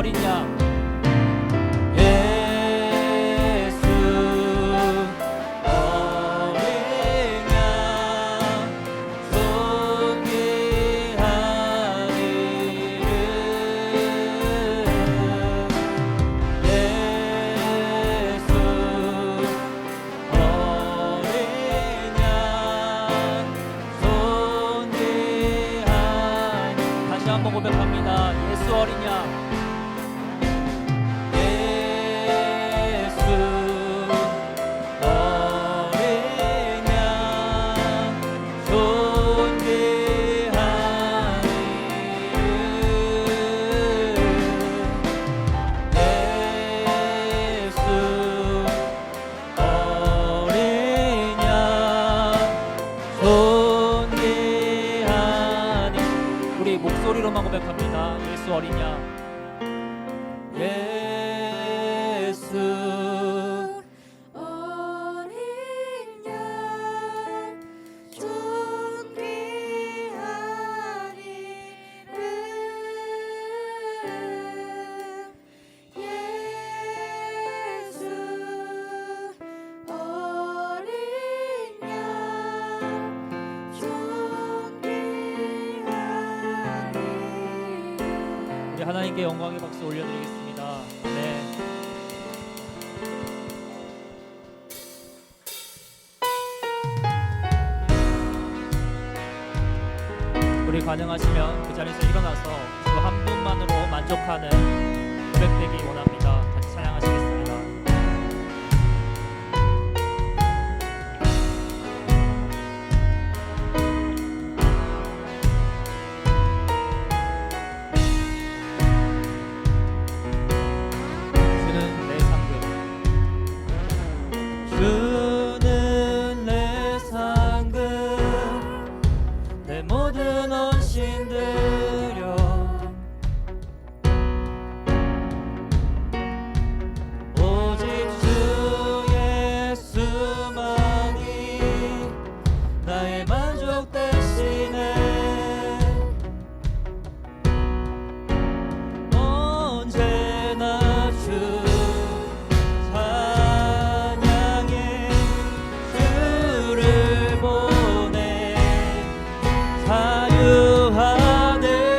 어린 양 한번 고백합니다. 예수 어린 양 예수 어린 양 존귀한 이름 예수 어린 양 존귀한 이름 우리 목소리로만 고백합니다. 예수 어린 양 예수 어린 양 존귀한 이름 예수 어린 양 존귀한 우리 하나님께 영광의 박수 올려드리겠습니다. 네. 우리 가능하시면 그 자리에서 일어나서 주 한 분만으로 만족하는 고백되기 원합니다. 같이 찬양하시겠습니다. 주는 내 상급 내 모든 헌신 드려 오직 주 예수만이 나의 만족 대신에 언제나 주 자유하네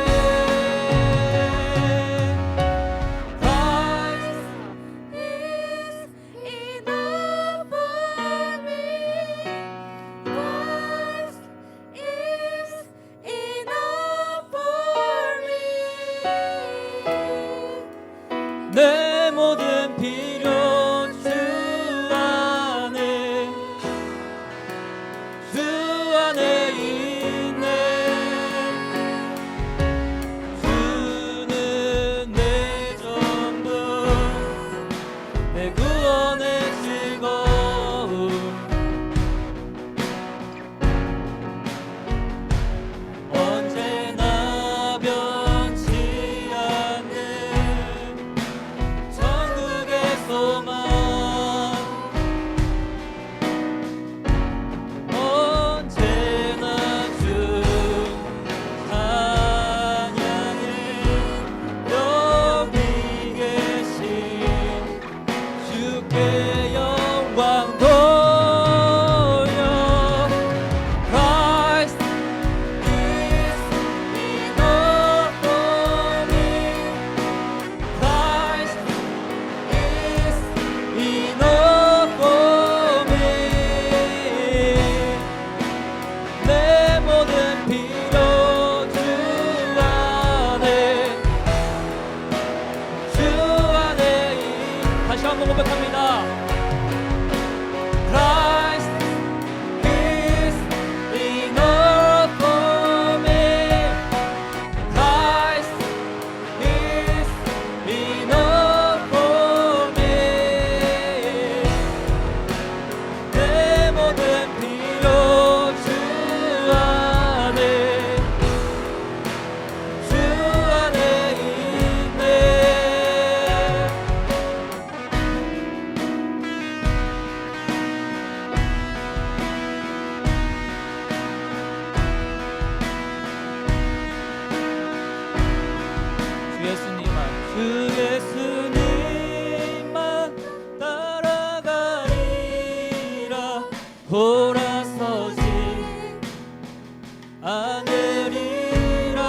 하늘이라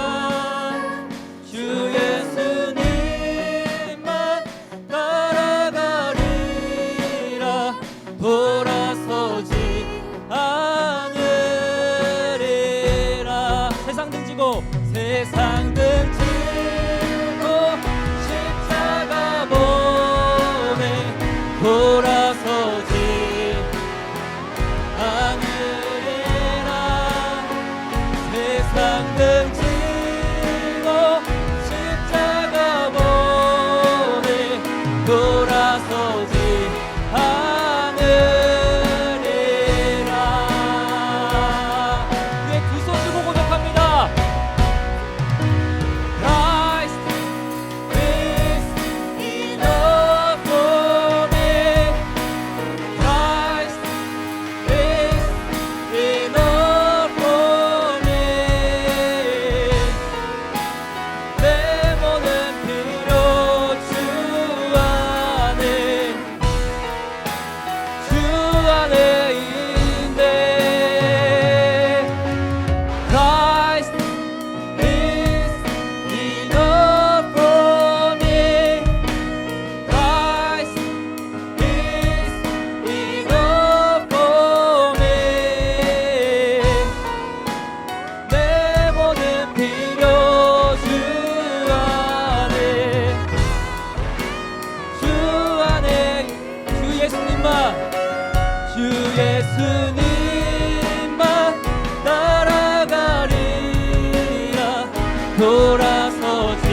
주 예수님만 따라가리라 돌아서지 않으리라. 세상 등지고 세상 등지고 십자가 몸에 돌아서지 않으리라. 세상 등지고 십자가 몸에 돌아서지 않으리라. 위에 두 손 들고 고백합니다. Christ is enough for me. Christ is enough for me. 내 모든 필요 주 안에 있네. Christ is enough for me. Christ is enough for me. 내 모든 필요 주 안에 주 예수님만 주 예수님만 따라가리라 돌아서지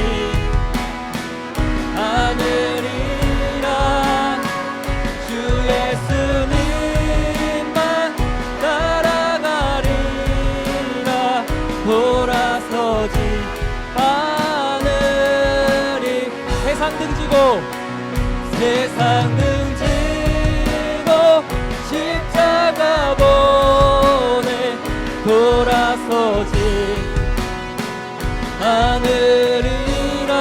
않으리라. 주 예수님만 따라가리라 돌아서지 않으리. 세상 등지고 세상 등지고 십자가 보내 돌아서지 않으리라.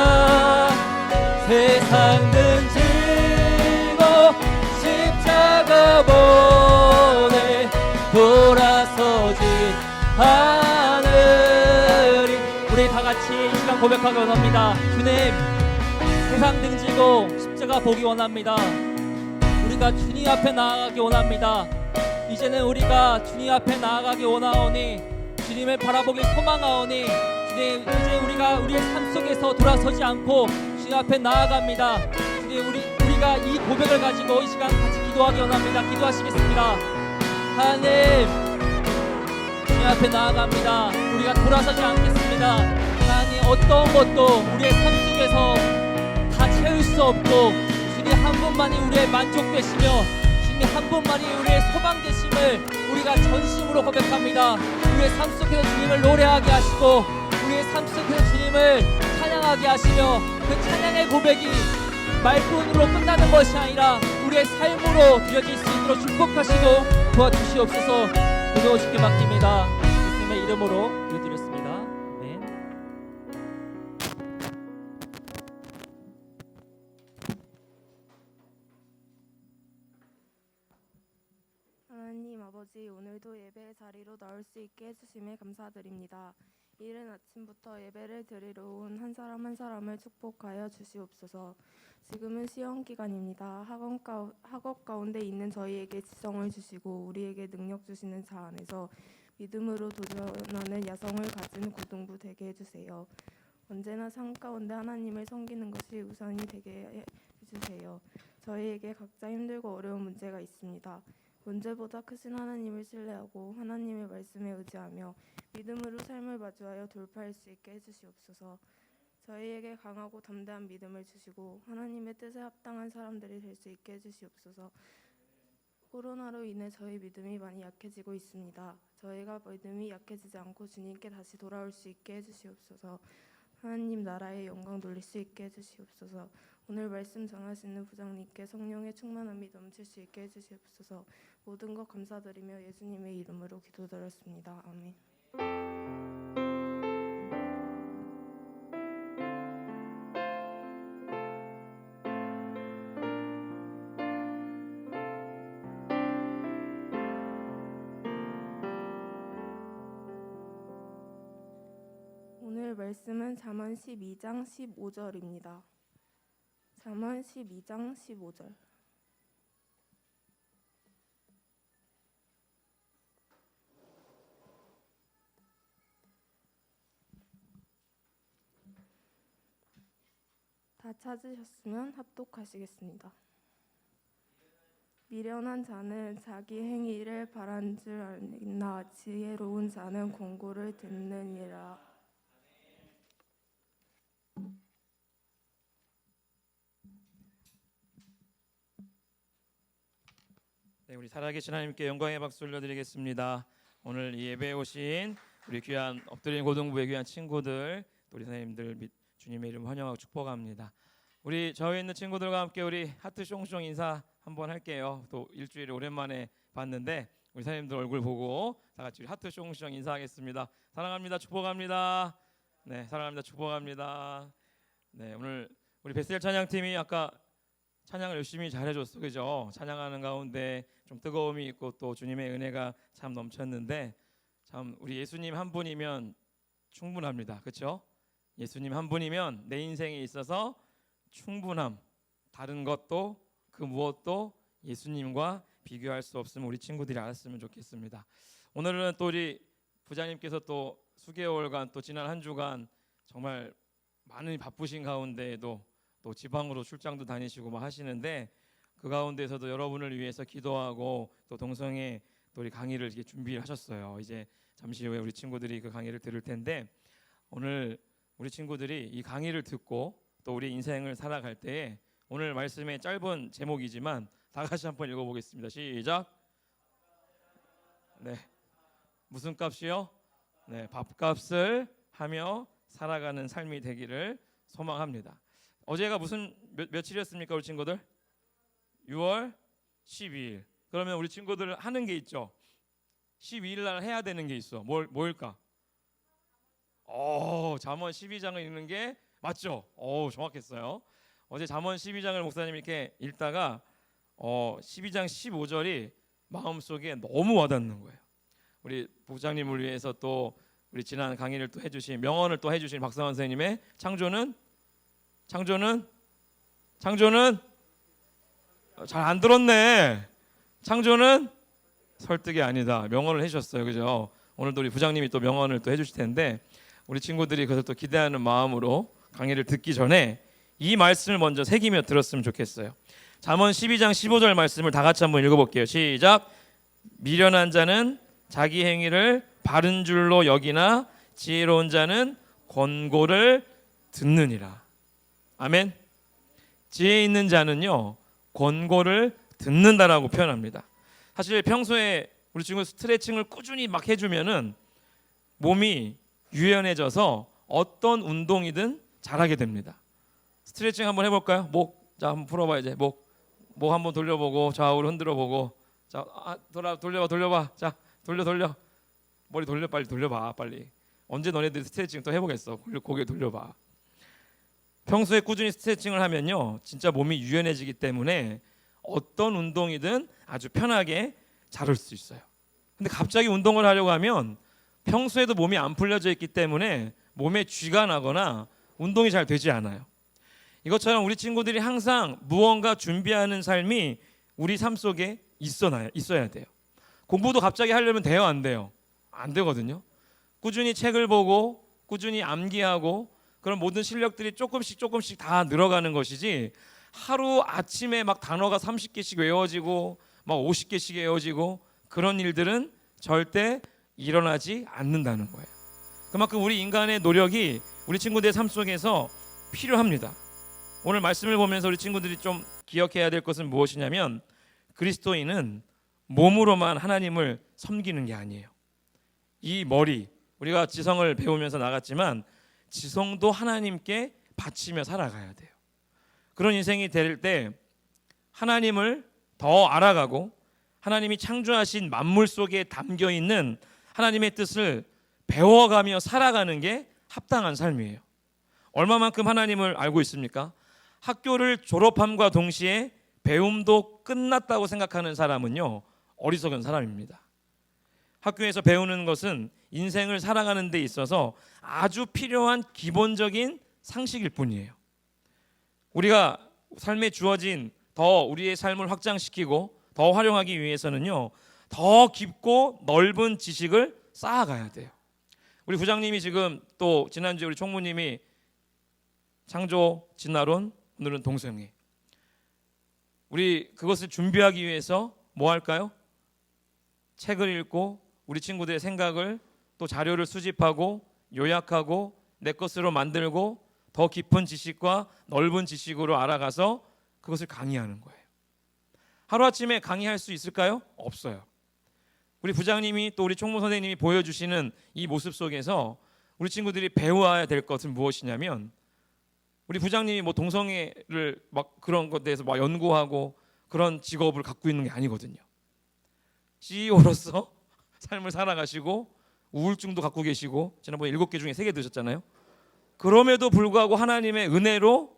세상 등지고 십자가 보내 돌아서지 않으리. 우리 다 같이 이 시간 고백하기 원합니다. 주님, 세상 등지고 십자가 보기 원합니다. 우리가 주님 앞에 나아가기 원합니다. 이제는 우리가 주님 앞에 나아가기 원하오니 주님을 바라보길 소망하오니 주님, 이제 우리의 삶 속에서 돌아서지 않고 주님 앞에 나아갑니다. 주님, 우리가 이 고백을 가지고 이 시간 같이 기도하기 원합니다. 기도하시겠습니다. 하나님, 주님 앞에 나아갑니다. 우리가 돌아서지 않겠습니다. 하나님, 어떤 것도 우리의 삶 속에서 다 채울 수 없고 주님 한 분만이 우리의 만족 되시며 주님 한 분만이 우리의 소망 되심을 우리가 전심으로 고백합니다. 우리의 삶 속에서 주님을 노래하게 하시고 우리의 삶 속에서 주님을 찬양하게 하시며 그 찬양의 고백이 말뿐으로 끝나는 것이 아니라 우리의 삶으로 드려질 수 있도록 축복하시고 도와주시옵소서. 고백을 주께 맡깁니다. 예수님의 이름으로 기도드렸습니다. 아멘. 하나님 아버지, 오늘도 예배의 자리로 나올 수 있게 해주심에 감사드립니다. 이른 아침부터 예배를 드리러 온 한 사람 한 사람을 축복하여 주시옵소서. 지금은 시험 기간입니다. 학업 가운데 있는 저희에게 지성을 주시고 우리에게 능력 주시는 자 안에서 믿음으로 도전하는 야성을 가진 고등부 되게 해주세요. 언제나 삶 가운데 하나님을 섬기는 것이 우선이 되게 해주세요. 저희에게 각자 힘들고 어려운 문제가 있습니다. 문제보다 크신 하나님을 신뢰하고 하나님의 말씀에 의지하며 믿음으로 삶을 마주하여 돌파할 수 있게 해주시옵소서. 저희에게 강하고 담대한 믿음을 주시고 하나님의 뜻에 합당한 사람들이 될 수 있게 해주시옵소서. 코로나로 인해 저희 믿음이 많이 약해지고 있습니다. 저희가 믿음이 약해지지 않고 주님께 다시 돌아올 수 있게 해주시옵소서. 하나님 나라의 영광 돌릴 수 있게 해주시옵소서. 오늘 말씀 전하시는 부장님께 성령의 충만함이 넘칠 수 있게 해주시옵소서. 모든 것 감사드리며 예수님의 이름으로 기도드렸습니다. 아멘. 오늘 말씀은 잠언 12장 15절입니다. 잠언 12장 15절. 다 찾으셨으면 합독하시겠습니다. 미련한 자는 자기 행위를 바란 줄 알나 지혜로운 자는 권고를 듣느니라. 네, 우리 살아계신 하나님께 영광의 박수 올려드리겠습니다. 오늘 이 예배에 오신 우리 귀한 엎드린 고등부의 귀한 친구들, 또 우리 선생님들 주님의 이름 환영하고 축복합니다. 우리 저희 있는 친구들과 함께 우리 하트 숑숑 인사 한번 할게요. 또 일주일에 오랜만에 봤는데 우리 선생님들 얼굴 보고 다 같이 우리 하트 숑숑 인사하겠습니다. 사랑합니다. 축복합니다. 네, 사랑합니다. 축복합니다. 네, 오늘 우리 베셀 찬양팀이 아까 찬양을 열심히 잘해줬어, 그죠? 찬양하는 가운데 좀 뜨거움이 있고 또 주님의 은혜가 참 넘쳤는데 참 우리 예수님 한 분이면 충분합니다, 그렇죠? 예수님 한 분이면 내 인생에 있어서 충분함, 다른 것도 그 무엇도 예수님과 비교할 수 없으면 우리 친구들이 알았으면 좋겠습니다. 오늘은 또 우리 부장님께서 또 수개월간 또 지난 한 주간 정말 많이 바쁘신 가운데에도 또 지방으로 출장도 다니시고 막 하시는데 그 가운데서도 여러분을 위해서 기도하고 또 동성애 또 우리 강의를 이렇게 준비를 하셨어요. 이제 잠시 후에 우리 친구들이 그 강의를 들을 텐데 오늘 우리 친구들이 이 강의를 듣고 또 우리 인생을 살아갈 때에 오늘 말씀의 짧은 제목이지만 다 같이 한번 읽어보겠습니다. 시작. 네, 무슨 값이요? 네, 밥값을 하며 살아가는 삶이 되기를 소망합니다. 어제가 무슨 며칠이었습니까, 우리 친구들? 6월 12일. 그러면 우리 친구들 하는 게 있죠. 12일 날 해야 되는 게 있어. 뭘까? 잠언 12장을 읽는 게 맞죠? 정확했어요. 어제 잠언 12장을 목사님이 이렇게 읽다가 12장 15절이 마음속에 너무 와닿는 거예요. 우리 부장님을 위해서 또 우리 지난 강의를 또 해주신 명언을 또 해주신 박사원 선생님의 창조는 잘 안 들었네. 창조는 설득이 아니다. 명언을 해주셨어요, 그죠? 오늘도 우리 부장님이 또 명언을 또 해주실 텐데 우리 친구들이 그것을 또 기대하는 마음으로 강의를 듣기 전에 이 말씀을 먼저 새기며 들었으면 좋겠어요. 잠언 12장 15절 말씀을 다 같이 한번 읽어볼게요. 시작. 미련한 자는 자기 행위를 바른 줄로 여기나 지혜로운 자는 권고를 듣느니라. 아멘. 지혜 있는 자는요 권고를 듣는다라고 표현합니다. 사실 평소에 우리 친구 스트레칭을 꾸준히 막 해주면은 몸이 유연해져서 어떤 운동이든 잘하게 됩니다. 스트레칭 한번 해볼까요? 자 한번 풀어봐. 이제 목 한번 돌려보고 좌우로 흔들어보고 자 돌려봐. 자 돌려 머리 돌려. 빨리 돌려봐. 빨리. 언제 너네들 스트레칭 또 해보겠어. 고개 돌려봐. 평소에 꾸준히 스트레칭을 하면요 진짜 몸이 유연해지기 때문에 어떤 운동이든 아주 편하게 잘 할 수 있어요. 근데 갑자기 운동을 하려고 하면 평소에도 몸이 안 풀려져 있기 때문에 몸에 쥐가 나거나 운동이 잘 되지 않아요. 이것처럼 우리 친구들이 항상 무언가 준비하는 삶이 우리 삶 속에 있어야 돼요. 공부도 갑자기 하려면 돼요, 안 돼요? 안 되거든요. 꾸준히 책을 보고 꾸준히 암기하고 그런 모든 실력들이 조금씩 다 늘어가는 것이지 하루 아침에 막 단어가 30개씩 외워지고 막 50개씩 외워지고 그런 일들은 절대 일어나지 않는다는 거예요. 그만큼 우리 인간의 노력이 우리 친구들의 삶 속에서 필요합니다. 오늘 말씀을 보면서 우리 친구들이 좀 기억해야 될 것은 무엇이냐면 그리스도인은 몸으로만 하나님을 섬기는 게 아니에요. 이 머리, 우리가 지성을 배우면서 나갔지만 지성도 하나님께 바치며 살아가야 돼요. 그런 인생이 될 때 하나님을 더 알아가고 하나님이 창조하신 만물 속에 담겨있는 하나님의 뜻을 배워가며 살아가는 게 합당한 삶이에요. 얼마만큼 하나님을 알고 있습니까? 학교를 졸업함과 동시에 배움도 끝났다고 생각하는 사람은요 어리석은 사람입니다. 학교에서 배우는 것은 인생을 살아가는 데 있어서 아주 필요한 기본적인 상식일 뿐이에요. 우리가 삶에 주어진 더 우리의 삶을 확장시키고 더 활용하기 위해서는요, 더 깊고 넓은 지식을 쌓아가야 돼요. 우리 부장님이 지금 또 지난주에 우리 총무님이 창조 진화론, 오늘은 동성애. 우리 그것을 준비하기 위해서 뭐 할까요? 책을 읽고 우리 친구들의 생각을 또 자료를 수집하고 요약하고 내 것으로 만들고 더 깊은 지식과 넓은 지식으로 알아가서 그것을 강의하는 거예요. 하루아침에 강의할 수 있을까요? 없어요. 우리 부장님이 또 우리 총무 선생님이 보여주시는 이 모습 속에서 우리 친구들이 배워야 될 것은 무엇이냐면, 우리 부장님이 뭐 동성애를 막 그런 것에 대해서 막 연구하고 그런 직업을 갖고 있는 게 아니거든요. CEO로서 삶을 살아가시고 우울증도 갖고 계시고 지난번에 7개 중에 3개 드셨잖아요. 그럼에도 불구하고 하나님의 은혜로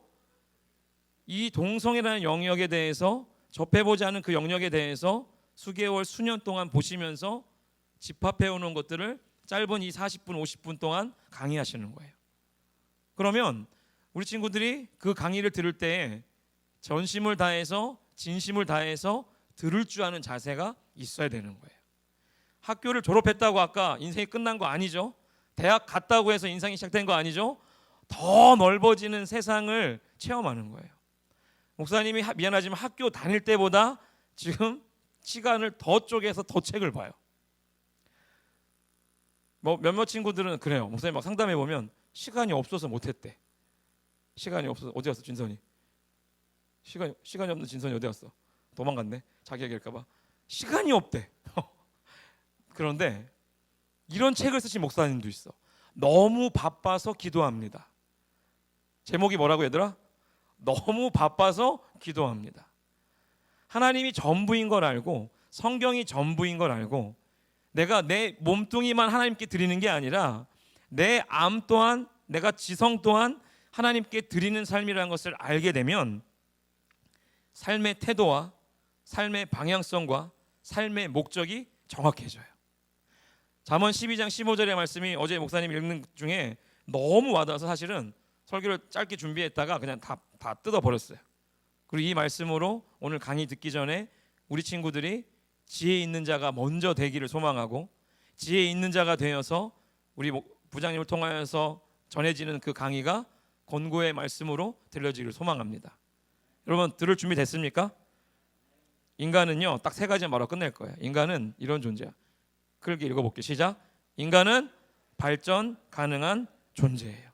이 동성애라는 영역에 대해서 접해보지 않은 그 영역에 대해서 수개월 수년 동안 보시면서 집합해오는 것들을 짧은 이 40분 50분 동안 강의하시는 거예요. 그러면 우리 친구들이 그 강의를 들을 때 전심을 다해서 진심을 다해서 들을 줄 아는 자세가 있어야 되는 거예요. 학교를 졸업했다고 아까 인생이 끝난 거 아니죠. 대학 갔다고 해서 인생이 시작된 거 아니죠. 더 넓어지는 세상을 체험하는 거예요. 목사님이 미안하지만 학교 다닐 때보다 지금 시간을 더 쪼개서 더 책을 봐요. 뭐 몇몇 친구들은 그래요. 목사님 막 상담해 보면 시간이 없어서 못했대. 시간이 없어서 어디 갔어 진선이? 시간이 없는 진선이 어디 갔어? 도망갔네. 자기 얘기할까봐. 시간이 없대. 그런데 이런 책을 쓰신 목사님도 있어. 너무 바빠서 기도합니다. 제목이 뭐라고 얘들아? 너무 바빠서 기도합니다. 하나님이 전부인 걸 알고 성경이 전부인 걸 알고 내가 내 몸뚱이만 하나님께 드리는 게 아니라 내 암 또한 내가 지성 또한 하나님께 드리는 삶이라는 것을 알게 되면 삶의 태도와 삶의 방향성과 삶의 목적이 정확해져요. 잠언 12장 15절의 말씀이 어제 목사님 읽는 중에 너무 와닿아서 사실은 설교를 짧게 준비했다가 그냥 다 뜯어버렸어요. 그리고 이 말씀으로 오늘 강의 듣기 전에 우리 친구들이 지혜 있는 자가 먼저 되기를 소망하고 지혜 있는 자가 되어서 우리 부장님을 통하여서 전해지는 그 강의가 권고의 말씀으로 들려지기를 소망합니다. 여러분 들을 준비 됐습니까? 인간은요 딱 3가지 말로 끝낼 거예요. 인간은 이런 존재야. 크게 읽어볼게요. 시작. 인간은 발전 가능한 존재예요.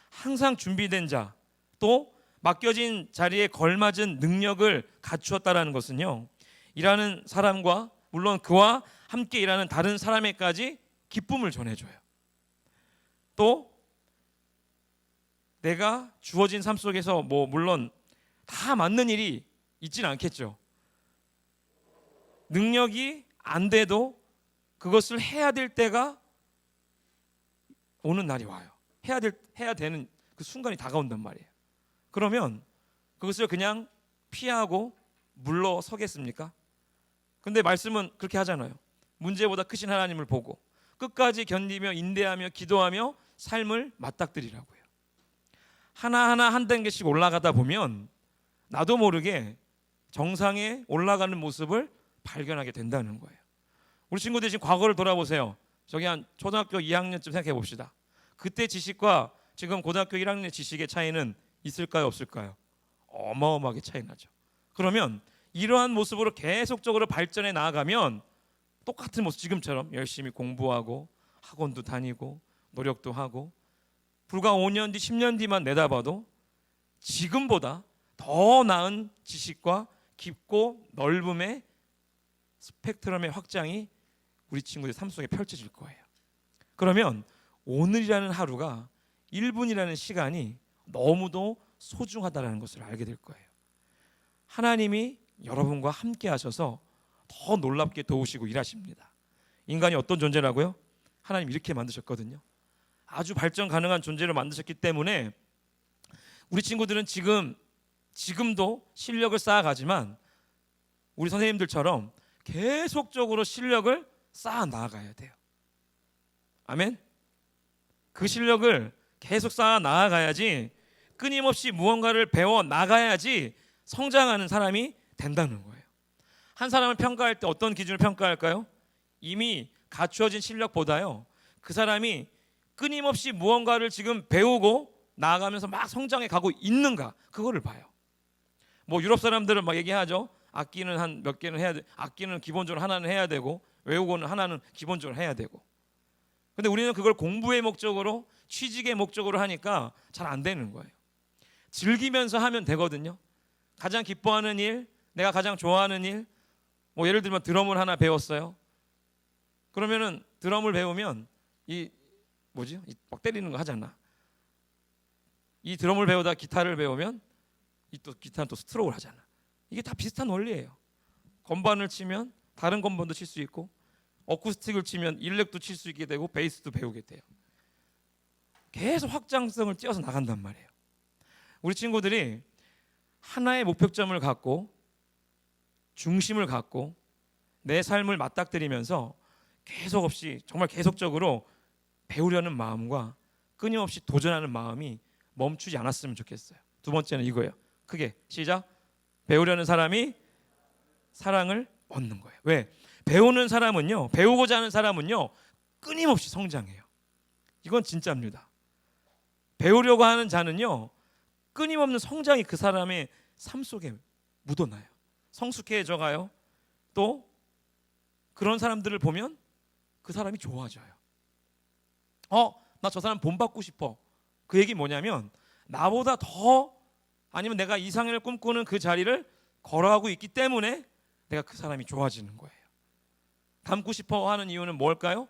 항상 준비된 자, 또 맡겨진 자리에 걸맞은 능력을 갖추었다라는 것은요, 일하는 사람과 물론 그와 함께 일하는 다른 사람에게까지 기쁨을 전해줘요. 또 내가 주어진 삶 속에서 뭐 물론 다 맞는 일이 있지는 않겠죠. 능력이 안 돼도 그것을 해야 될 때가 오는 날이 와요. 해야 되는 그 순간이 다가온단 말이에요. 그러면 그것을 그냥 피하고 물러서겠습니까? 근데 말씀은 그렇게 하잖아요. 문제보다 크신 하나님을 보고 끝까지 견디며 인내하며 기도하며 삶을 맞닥뜨리라고요. 하나하나 한 단계씩 올라가다 보면 나도 모르게 정상에 올라가는 모습을 발견하게 된다는 거예요. 우리 친구들 지금 과거를 돌아보세요. 저기 한 초등학교 2학년쯤 생각해 봅시다. 그때 지식과 지금 고등학교 1학년 지식의 차이는 있을까요, 없을까요? 어마어마하게 차이 나죠. 그러면 이러한 모습으로 계속적으로 발전해 나아가면 똑같은 모습, 지금처럼 열심히 공부하고 학원도 다니고 노력도 하고 불과 5년 뒤 10년 뒤만 내다봐도 지금보다 더 나은 지식과 깊고 넓음의 스펙트럼의 확장이 우리 친구들 삶 속에 펼쳐질 거예요. 그러면 오늘이라는 하루가 1분이라는 시간이 너무도 소중하다는 것을 알게 될 거예요. 하나님이 여러분과 함께 하셔서 더 놀랍게 도우시고 일하십니다. 인간이 어떤 존재라고요? 하나님 이렇게 만드셨거든요. 아주 발전 가능한 존재로 만드셨기 때문에 우리 친구들은 지금도 실력을 쌓아가지만 우리 선생님들처럼 계속적으로 실력을 쌓아 나가야 돼요. 아멘. 그 실력을 계속 쌓아 나아가야지, 끊임없이 무언가를 배워 나가야지 성장하는 사람이 된다는 거예요. 한 사람을 평가할 때 어떤 기준을 평가할까요? 이미 갖추어진 실력보다요, 그 사람이 끊임없이 무언가를 지금 배우고 나아가면서 막 성장해 가고 있는가, 그거를 봐요. 뭐 유럽 사람들은 막 얘기하죠. 악기는 한 몇 개는 해야 돼. 악기는 기본적으로 하나는 해야 되고, 외우고는 하나는 기본적으로 해야 되고. 근데 우리는 그걸 공부의 목적으로, 취직의 목적으로 하니까 잘 안 되는 거예요. 즐기면서 하면 되거든요. 가장 기뻐하는 일, 내가 가장 좋아하는 일, 뭐 예를 들면 드럼을 하나 배웠어요. 그러면은 드럼을 배우면 막 때리는 거 하잖아. 이 드럼을 배우다 기타를 배우면 이 또 기타는 또 스트로크를 하잖아. 이게 다 비슷한 원리예요. 건반을 치면 다른 건반도 칠 수 있고, 어쿠스틱을 치면 일렉도 칠 수 있게 되고, 베이스도 배우게 돼요. 계속 확장성을 띄어서 나간단 말이에요. 우리 친구들이 하나의 목표점을 갖고 중심을 갖고 내 삶을 맞닥뜨리면서 계속 없이 정말 계속적으로 배우려는 마음과 끊임없이 도전하는 마음이 멈추지 않았으면 좋겠어요. 두 번째는 이거예요. 크게 시작. 배우려는 사람이 사랑을 얻는 거예요. 왜? 배우는 사람은요, 배우고자 하는 사람은요, 끊임없이 성장해요. 이건 진짜입니다. 배우려고 하는 자는요, 끊임없는 성장이 그 사람의 삶 속에 묻어나요. 성숙해져 가요. 또 그런 사람들을 보면 그 사람이 좋아져요. 나 저 사람 본받고 싶어. 그 얘기 뭐냐면, 나보다 더, 아니면 내가 이상을 꿈꾸는 그 자리를 걸어가고 있기 때문에 내가 그 사람이 좋아지는 거예요. 닮고 싶어 하는 이유는 뭘까요?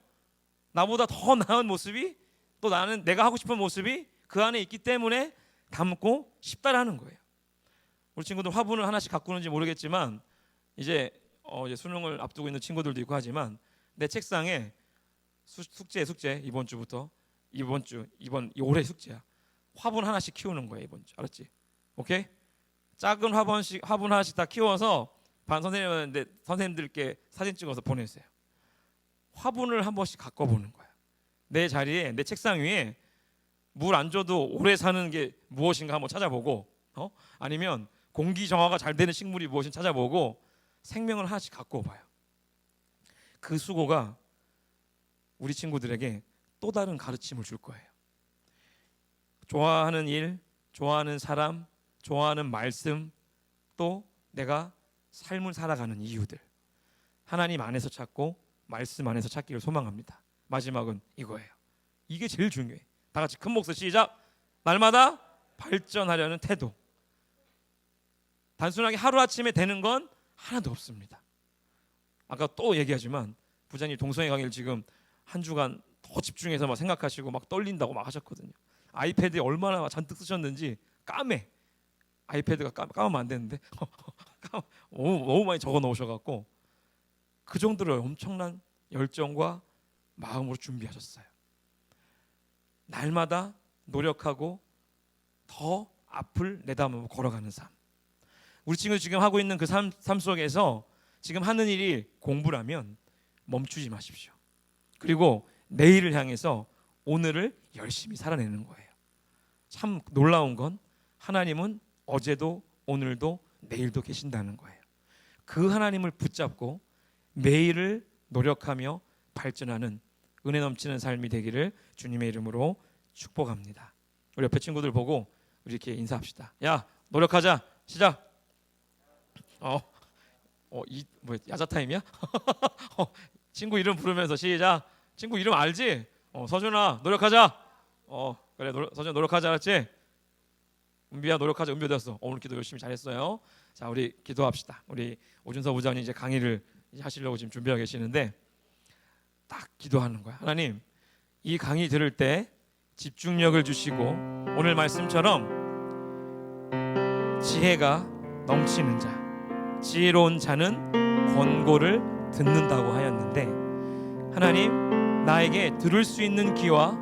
나보다 더 나은 모습이, 또 나는 내가 하고 싶은 모습이 그 안에 있기 때문에 닮고 싶다라는 거예요. 우리 친구들 화분을 하나씩 가꾸는지 모르겠지만, 이제 수능을 앞두고 있는 친구들도 있고 하지만, 내 책상에 숙제 이번 주부터, 올해 숙제야. 화분 하나씩 키우는 거예요. 이번 주. 알았지? 오케이? 작은 화분 하나씩 다 키워서 반 선생님들께 사진 찍어서 보내세요. 화분을 한 번씩 가꿔보는 거야. 내 자리에, 내 책상 위에 물 안 줘도 오래 사는 게 무엇인가 한번 찾아보고, 아니면 공기 정화가 잘 되는 식물이 무엇인지 찾아보고 생명을 하나씩 갖고 봐요. 그 수고가 우리 친구들에게 또 다른 가르침을 줄 거예요. 좋아하는 일, 좋아하는 사람, 좋아하는 말씀, 또 내가 삶을 살아가는 이유들, 하나님 안에서 찾고 말씀 안에서 찾기를 소망합니다. 마지막은 이거예요. 이게 제일 중요해. 다 같이 큰 목소리 시작. 날마다 발전하려는 태도. 단순하게 하루아침에 되는 건 하나도 없습니다. 아까 또 얘기하지만 부장님 동성애 강의를 지금 한 주간 더 집중해서 막 생각하시고 막 떨린다고 막 하셨거든요. 아이패드에 얼마나 잔뜩 쓰셨는지 까매. 아이패드가 까면 안 되는데 너무 많이 적어 놓으셔갖고 그 정도로 엄청난 열정과 마음으로 준비하셨어요. 날마다 노력하고 더 앞을 내다보고 걸어가는 삶. 우리 친구 지금 하고 있는 그 삶 속에서 지금 하는 일이 공부라면 멈추지 마십시오. 그리고 내일을 향해서 오늘을 열심히 살아내는 거예요. 참 놀라운 건 하나님은 어제도 오늘도 내일도 계신다는 거예요. 그 하나님을 붙잡고 매일을 노력하며 발전하는 은혜 넘치는 삶이 되기를 주님의 이름으로 축복합니다. 우리 옆에 친구들 보고 우리 이렇게 인사합시다. 야, 노력하자. 시작. 야자 타임이야? 친구 이름 부르면서 시작. 친구 이름 알지? 서준아 노력하자. 그래 서준아 노력하자. 알았지? 은비야 노력하자. 은비 어디였어? 오늘 기도 열심히 잘했어요. 자, 우리 기도합시다. 우리 오준서 부장님 이제 강의를 하시려고 지금 준비하고 계시는데 딱 기도하는 거야. 하나님, 이 강의 들을 때 집중력을 주시고 오늘 말씀처럼 지혜가 넘치는 자, 지혜로운 자는 권고를 듣는다고 하였는데, 하나님, 나에게 들을 수 있는 귀와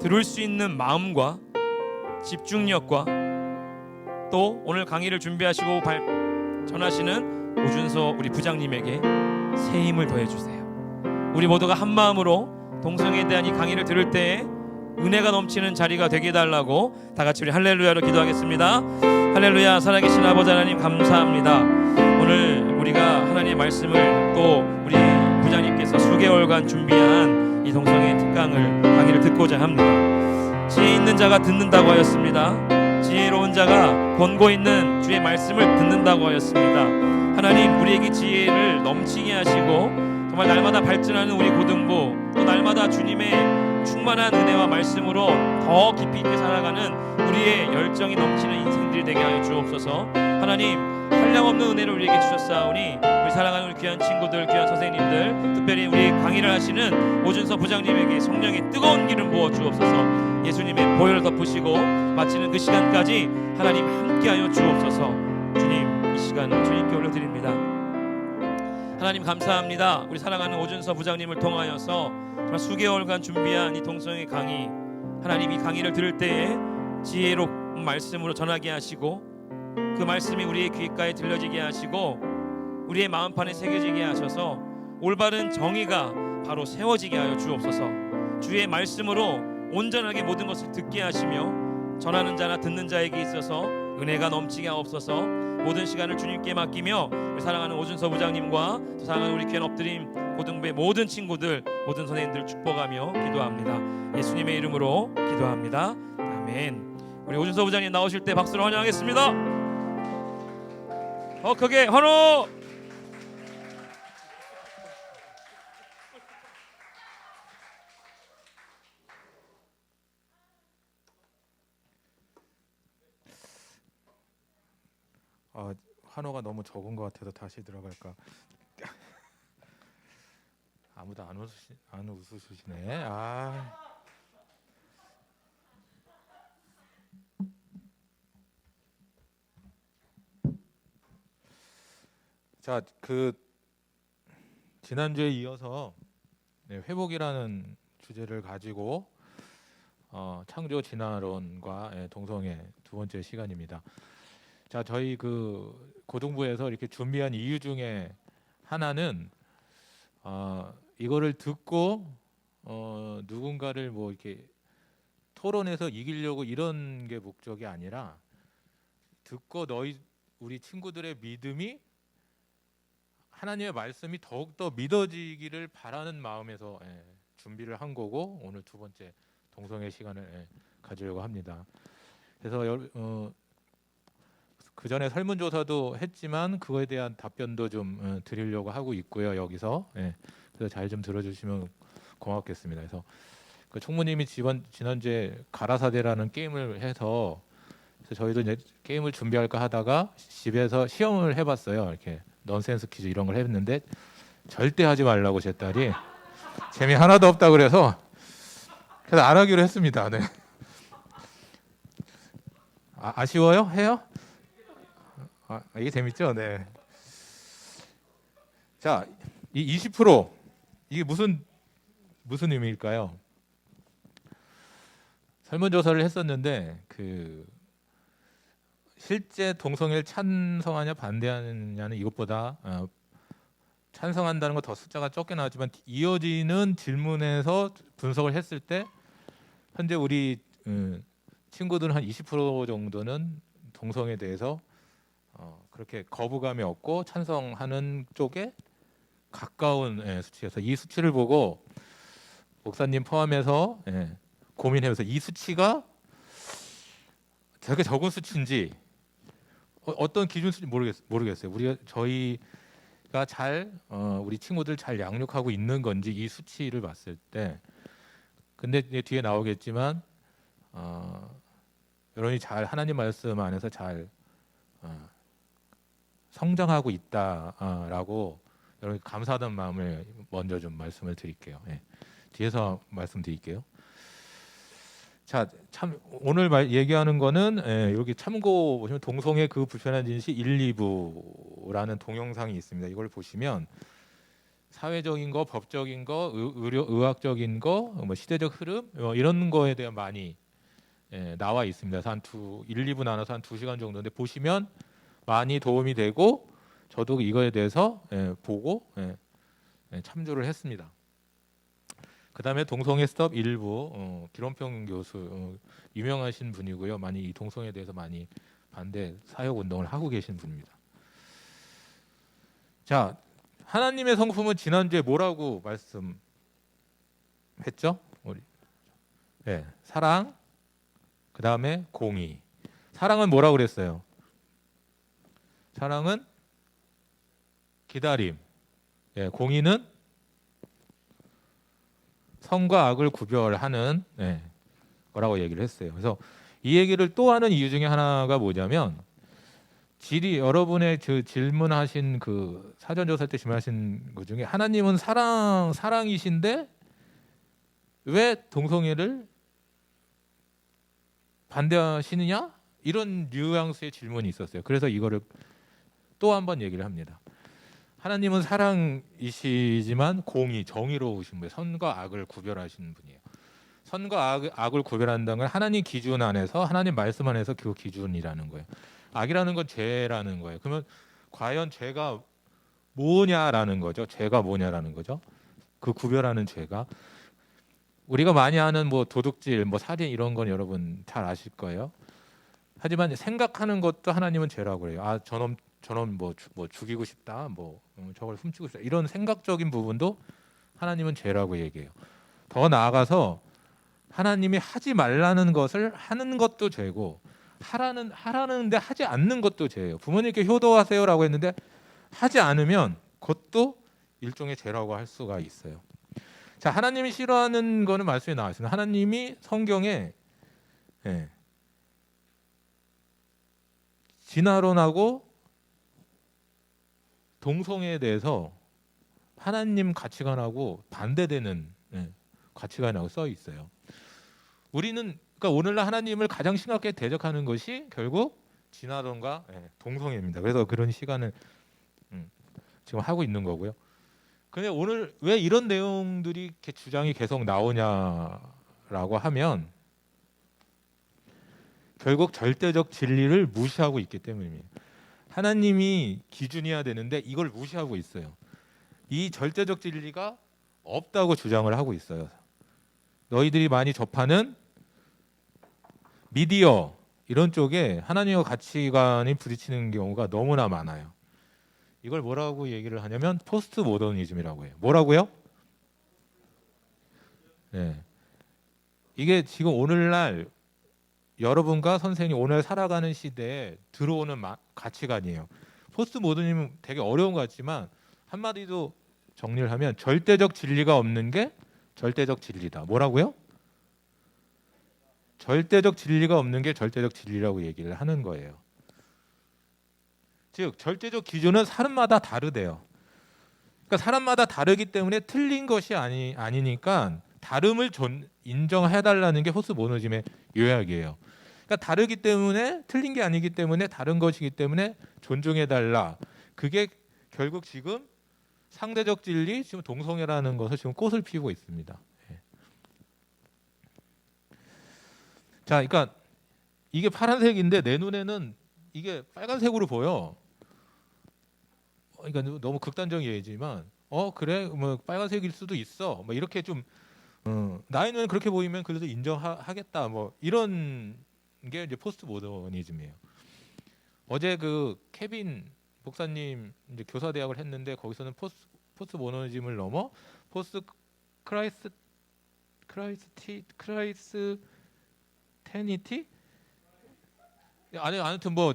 들을 수 있는 마음과 집중력과 또 오늘 강의를 준비하시고 전하시는 오준서 우리 부장님에게 새 힘을 더해 주세요. 우리 모두가 한 마음으로 동성애에 대한 이 강의를 들을 때에 은혜가 넘치는 자리가 되게 해달라고 다 같이 우리 할렐루야로 기도하겠습니다. 할렐루야. 살아계신 아버지 하나님 감사합니다. 오늘 우리가 하나님의 말씀을 또 우리 부장님께서 수개월간 준비한 이 동성애 특강을 강의를 듣고자 합니다. 지혜 있는 자가 듣는다고 하였습니다. 지혜로운 자가 권고 있는 주의 말씀을 듣는다고 하였습니다. 하나님 우리에게 지혜를 넘치게 하시고 정말 날마다 발전하는 우리 고등부 또 날마다 주님의 충만한 은혜와 말씀으로 더 깊이 있게 살아가는 우리의 열정이 넘치는 인생들이 되게 하여 주옵소서. 하나님 한량없는 은혜를 우리에게 주셨사오니 우리 사랑하는 우리 귀한 친구들 귀한 선생님들 특별히 우리 강의를 하시는 오준서 부장님에게 성령의 뜨거운 기름 부어 주옵소서. 예수님의 보혈을 덮으시고 마치는 그 시간까지 하나님 함께하여 주옵소서. 주님 이 시간을 주님께 올려드립니다. 하나님 감사합니다. 우리 사랑하는 오준서 부장님을 통하여서 정말 수개월간 준비한 이 동성애 강의 하나님 이 강의를 들을 때에 지혜로운 말씀으로 전하게 하시고 그 말씀이 우리의 귓가에 들려지게 하시고 우리의 마음판에 새겨지게 하셔서 올바른 정의가 바로 세워지게 하여 주옵소서. 주의 말씀으로 온전하게 모든 것을 듣게 하시며 전하는 자나 듣는 자에게 있어서 은혜가 넘치게 하옵소서. 모든 시간을 주님께 맡기며 우리 사랑하는 오준서 부장님과 또 사랑하는 우리 귀한 엎드림 고등부의 모든 친구들 모든 선생님들 축복하며 기도합니다. 예수님의 이름으로 기도합니다. 아멘. 우리 오준서 부장님 나오실 때 박수로 환영하겠습니다. 크게 환호. 환호가 너무 적은 것 같아서 다시 들어갈까? 아무도 안 웃으시네. 자, 지난주에 이어서 회복이라는 주제를 가지고 창조 진화론과 동성애 두 번째 시간입니다. 자, 저희 고등부에서 이렇게 준비한 이유 중에 하나는 이거를 듣고 누군가를 뭐 이렇게 토론해서 이기려고 이런 게 목적이 아니라 듣고 우리 친구들의 믿음이 하나님의 말씀이 더욱더 믿어지기를 바라는 마음에서 준비를 한 거고 오늘 두 번째 동성애 시간을 가지려고 합니다. 그래서 그 전에 설문조사도 했지만 그거에 대한 답변도 좀 드리려고 하고 있고요. 여기서 그래서 잘 좀 들어주시면 고맙겠습니다. 그래서 그 총무님이 지난주에 가라사대라는 게임을 해서 저희도 이제 게임을 준비할까 하다가 집에서 시험을 해봤어요. 이렇게 넌센스 퀴즈 이런 걸 했는데 절대 하지 말라고 제 딸이 재미 하나도 없다 그래서 안 하기로 했습니다. 네. 아쉬워요? 해요? 이게 재밌죠? 네. 자, 이 20% 이게 무슨 의미일까요? 설문조사를 했었는데 실제 동성애를 찬성하냐 반대하느냐는 이것보다 찬성한다는 거 더 숫자가 적게 나왔지만 이어지는 질문에서 분석을 했을 때 현재 우리 친구들은 한 20% 정도는 동성애에 대해서 그렇게 거부감이 없고 찬성하는 쪽에 가까운 수치여서 이 수치를 보고 목사님 포함해서 고민해서 이 수치가 되게 적은 수치인지 어떤 기준 수치 모르겠어요. 저희가 잘 우리 친구들 잘 양육하고 있는 건지 이 수치를 봤을 때 근데 뒤에 나오겠지만 여러분이 잘 하나님 말씀 안에서 잘 성장하고 있다라고 여러분 감사하다는 마음을 먼저 좀 말씀을 드릴게요. 뒤에서 말씀드릴게요. 자, 참 오늘 얘기하는 거는 여기 참고 보시면 동성애 그 불편한 진실 1, 2부라는 동영상이 있습니다. 이걸 보시면 사회적인 거, 법적인 거, 의학적인 거, 뭐 시대적 흐름 이런 거에 대한 많이 나와 있습니다. 그래서 1, 2부 나눠서 한 2시간 정도인데 보시면 많이 도움이 되고 저도 이거에 대해서 보고 참조를 했습니다. 그다음에 동성애 스톱 일부 기론평 교수 유명하신 분이고요. 많이 이 동성애에 대해서 많이 반대 사역 운동을 하고 계신 분입니다. 자, 하나님의 성품은 지난주에 뭐라고 말씀했죠? 우리 네, 사랑, 그다음에 공의. 사랑은 뭐라고 그랬어요? 사랑은 기다림. 예, 공의는 선과 악을 구별하는 거라고 얘기를 했어요. 그래서 이 얘기를 또 하는 이유 중에 하나가 뭐냐면 여러분의 질문하신 그 사전조사 때 질문하신 것 중에 하나님은 사랑이신데 왜 동성애를 반대하시느냐? 이런 뉘앙스의 질문이 있었어요. 그래서 이거를 또 한 번 얘기를 합니다. 하나님은 사랑이시지만 정의로우신 분이에요. 선과 악을 구별하시는 분이에요. 선과 악을 구별한다는 건 하나님 기준 안에서, 하나님 말씀 안에서 그 기준이라는 거예요. 악이라는 건 죄라는 거예요. 그러면 과연 죄가 뭐냐라는 거죠. 죄가 뭐냐라는 거죠. 그 구별하는 죄가 우리가 많이 하는 뭐 도둑질, 뭐 살인 이런 건 여러분 잘 아실 거예요. 하지만 생각하는 것도 하나님은 죄라고 그래요. 아, 저놈 뭐 죽이고 싶다, 저걸 훔치고 싶다, 이런 생각적인 부분도 하나님은 죄라고 얘기해요. 더 나아가서 하나님이 하지 말라는 것을 하는 것도 죄고 하라는데 하지 않는 것도 죄예요. 부모님께 효도하세요라고 했는데 하지 않으면 그것도 일종의 죄라고 할 수가 있어요. 자, 하나님이 싫어하는 거는 말씀에 나와 있습니다. 하나님이 성경에 진화론하고 동성애에 대해서 하나님 가치관하고 반대되는 가치관이라고 써 있어요. 우리는 그러니까 오늘날 하나님을 가장 심각하게 대적하는 것이 결국 진화론과 동성애입니다. 그래서 그런 시간을 지금 하고 있는 거고요. 근데 오늘 왜 이런 내용들이 이렇게 주장이 계속 나오냐라고 하면 결국 절대적 진리를 무시하고 있기 때문입니다. 하나님이 기준이어야 되는데 이걸 무시하고 있어요. 이 절대적 진리가 없다고 주장을 하고 있어요. 너희들이 많이 접하는 미디어 이런 쪽에 하나님과 가치관이 부딪히는 경우가 너무나 많아요. 이걸 뭐라고 얘기를 하냐면 포스트 모더니즘이라고 해요. 뭐라고요? 이게 지금 오늘날 여러분과 선생님 오늘 살아가는 시대에 들어오는 가치관이에요. 포스트 모더니즘은 되게 어려운 것 같지만 한마디로 정리를 하면 절대적 진리가 없는 게 절대적 진리다. 뭐라고요? 절대적 진리가 없는 게 절대적 진리라고 얘기를 하는 거예요. 즉 절대적 기준은 사람마다 다르대요. 그러니까 사람마다 다르기 때문에 틀린 것이 아니니까 다름을 인정해달라는 게 포스트 모더니즘의 요약이에요. 그러니까 다르기 때문에 틀린 게 아니기 때문에 다른 것이기 때문에 존중해달라. 그게 결국 지금 상대적 진리, 지금 동성애라는 것을 지금 꽃을 피우고 있습니다. 자, 그러니까 이게 파란색인데 내 눈에는 이게 빨간색으로 보여. 그러니까 너무 극단적인 예지만, 그래, 뭐 빨간색일 수도 있어. 뭐 이렇게 좀 나의 눈에 그렇게 보이면 그래도 인정하겠다. 뭐 이런 게 이제 포스트 모더니즘이에요. 어제 그 케빈 목사님 이제 교사 대학을 했는데 거기서는 포스트 모더니즘을 넘어 포스트 크라이스테니티 아니 아무튼 뭐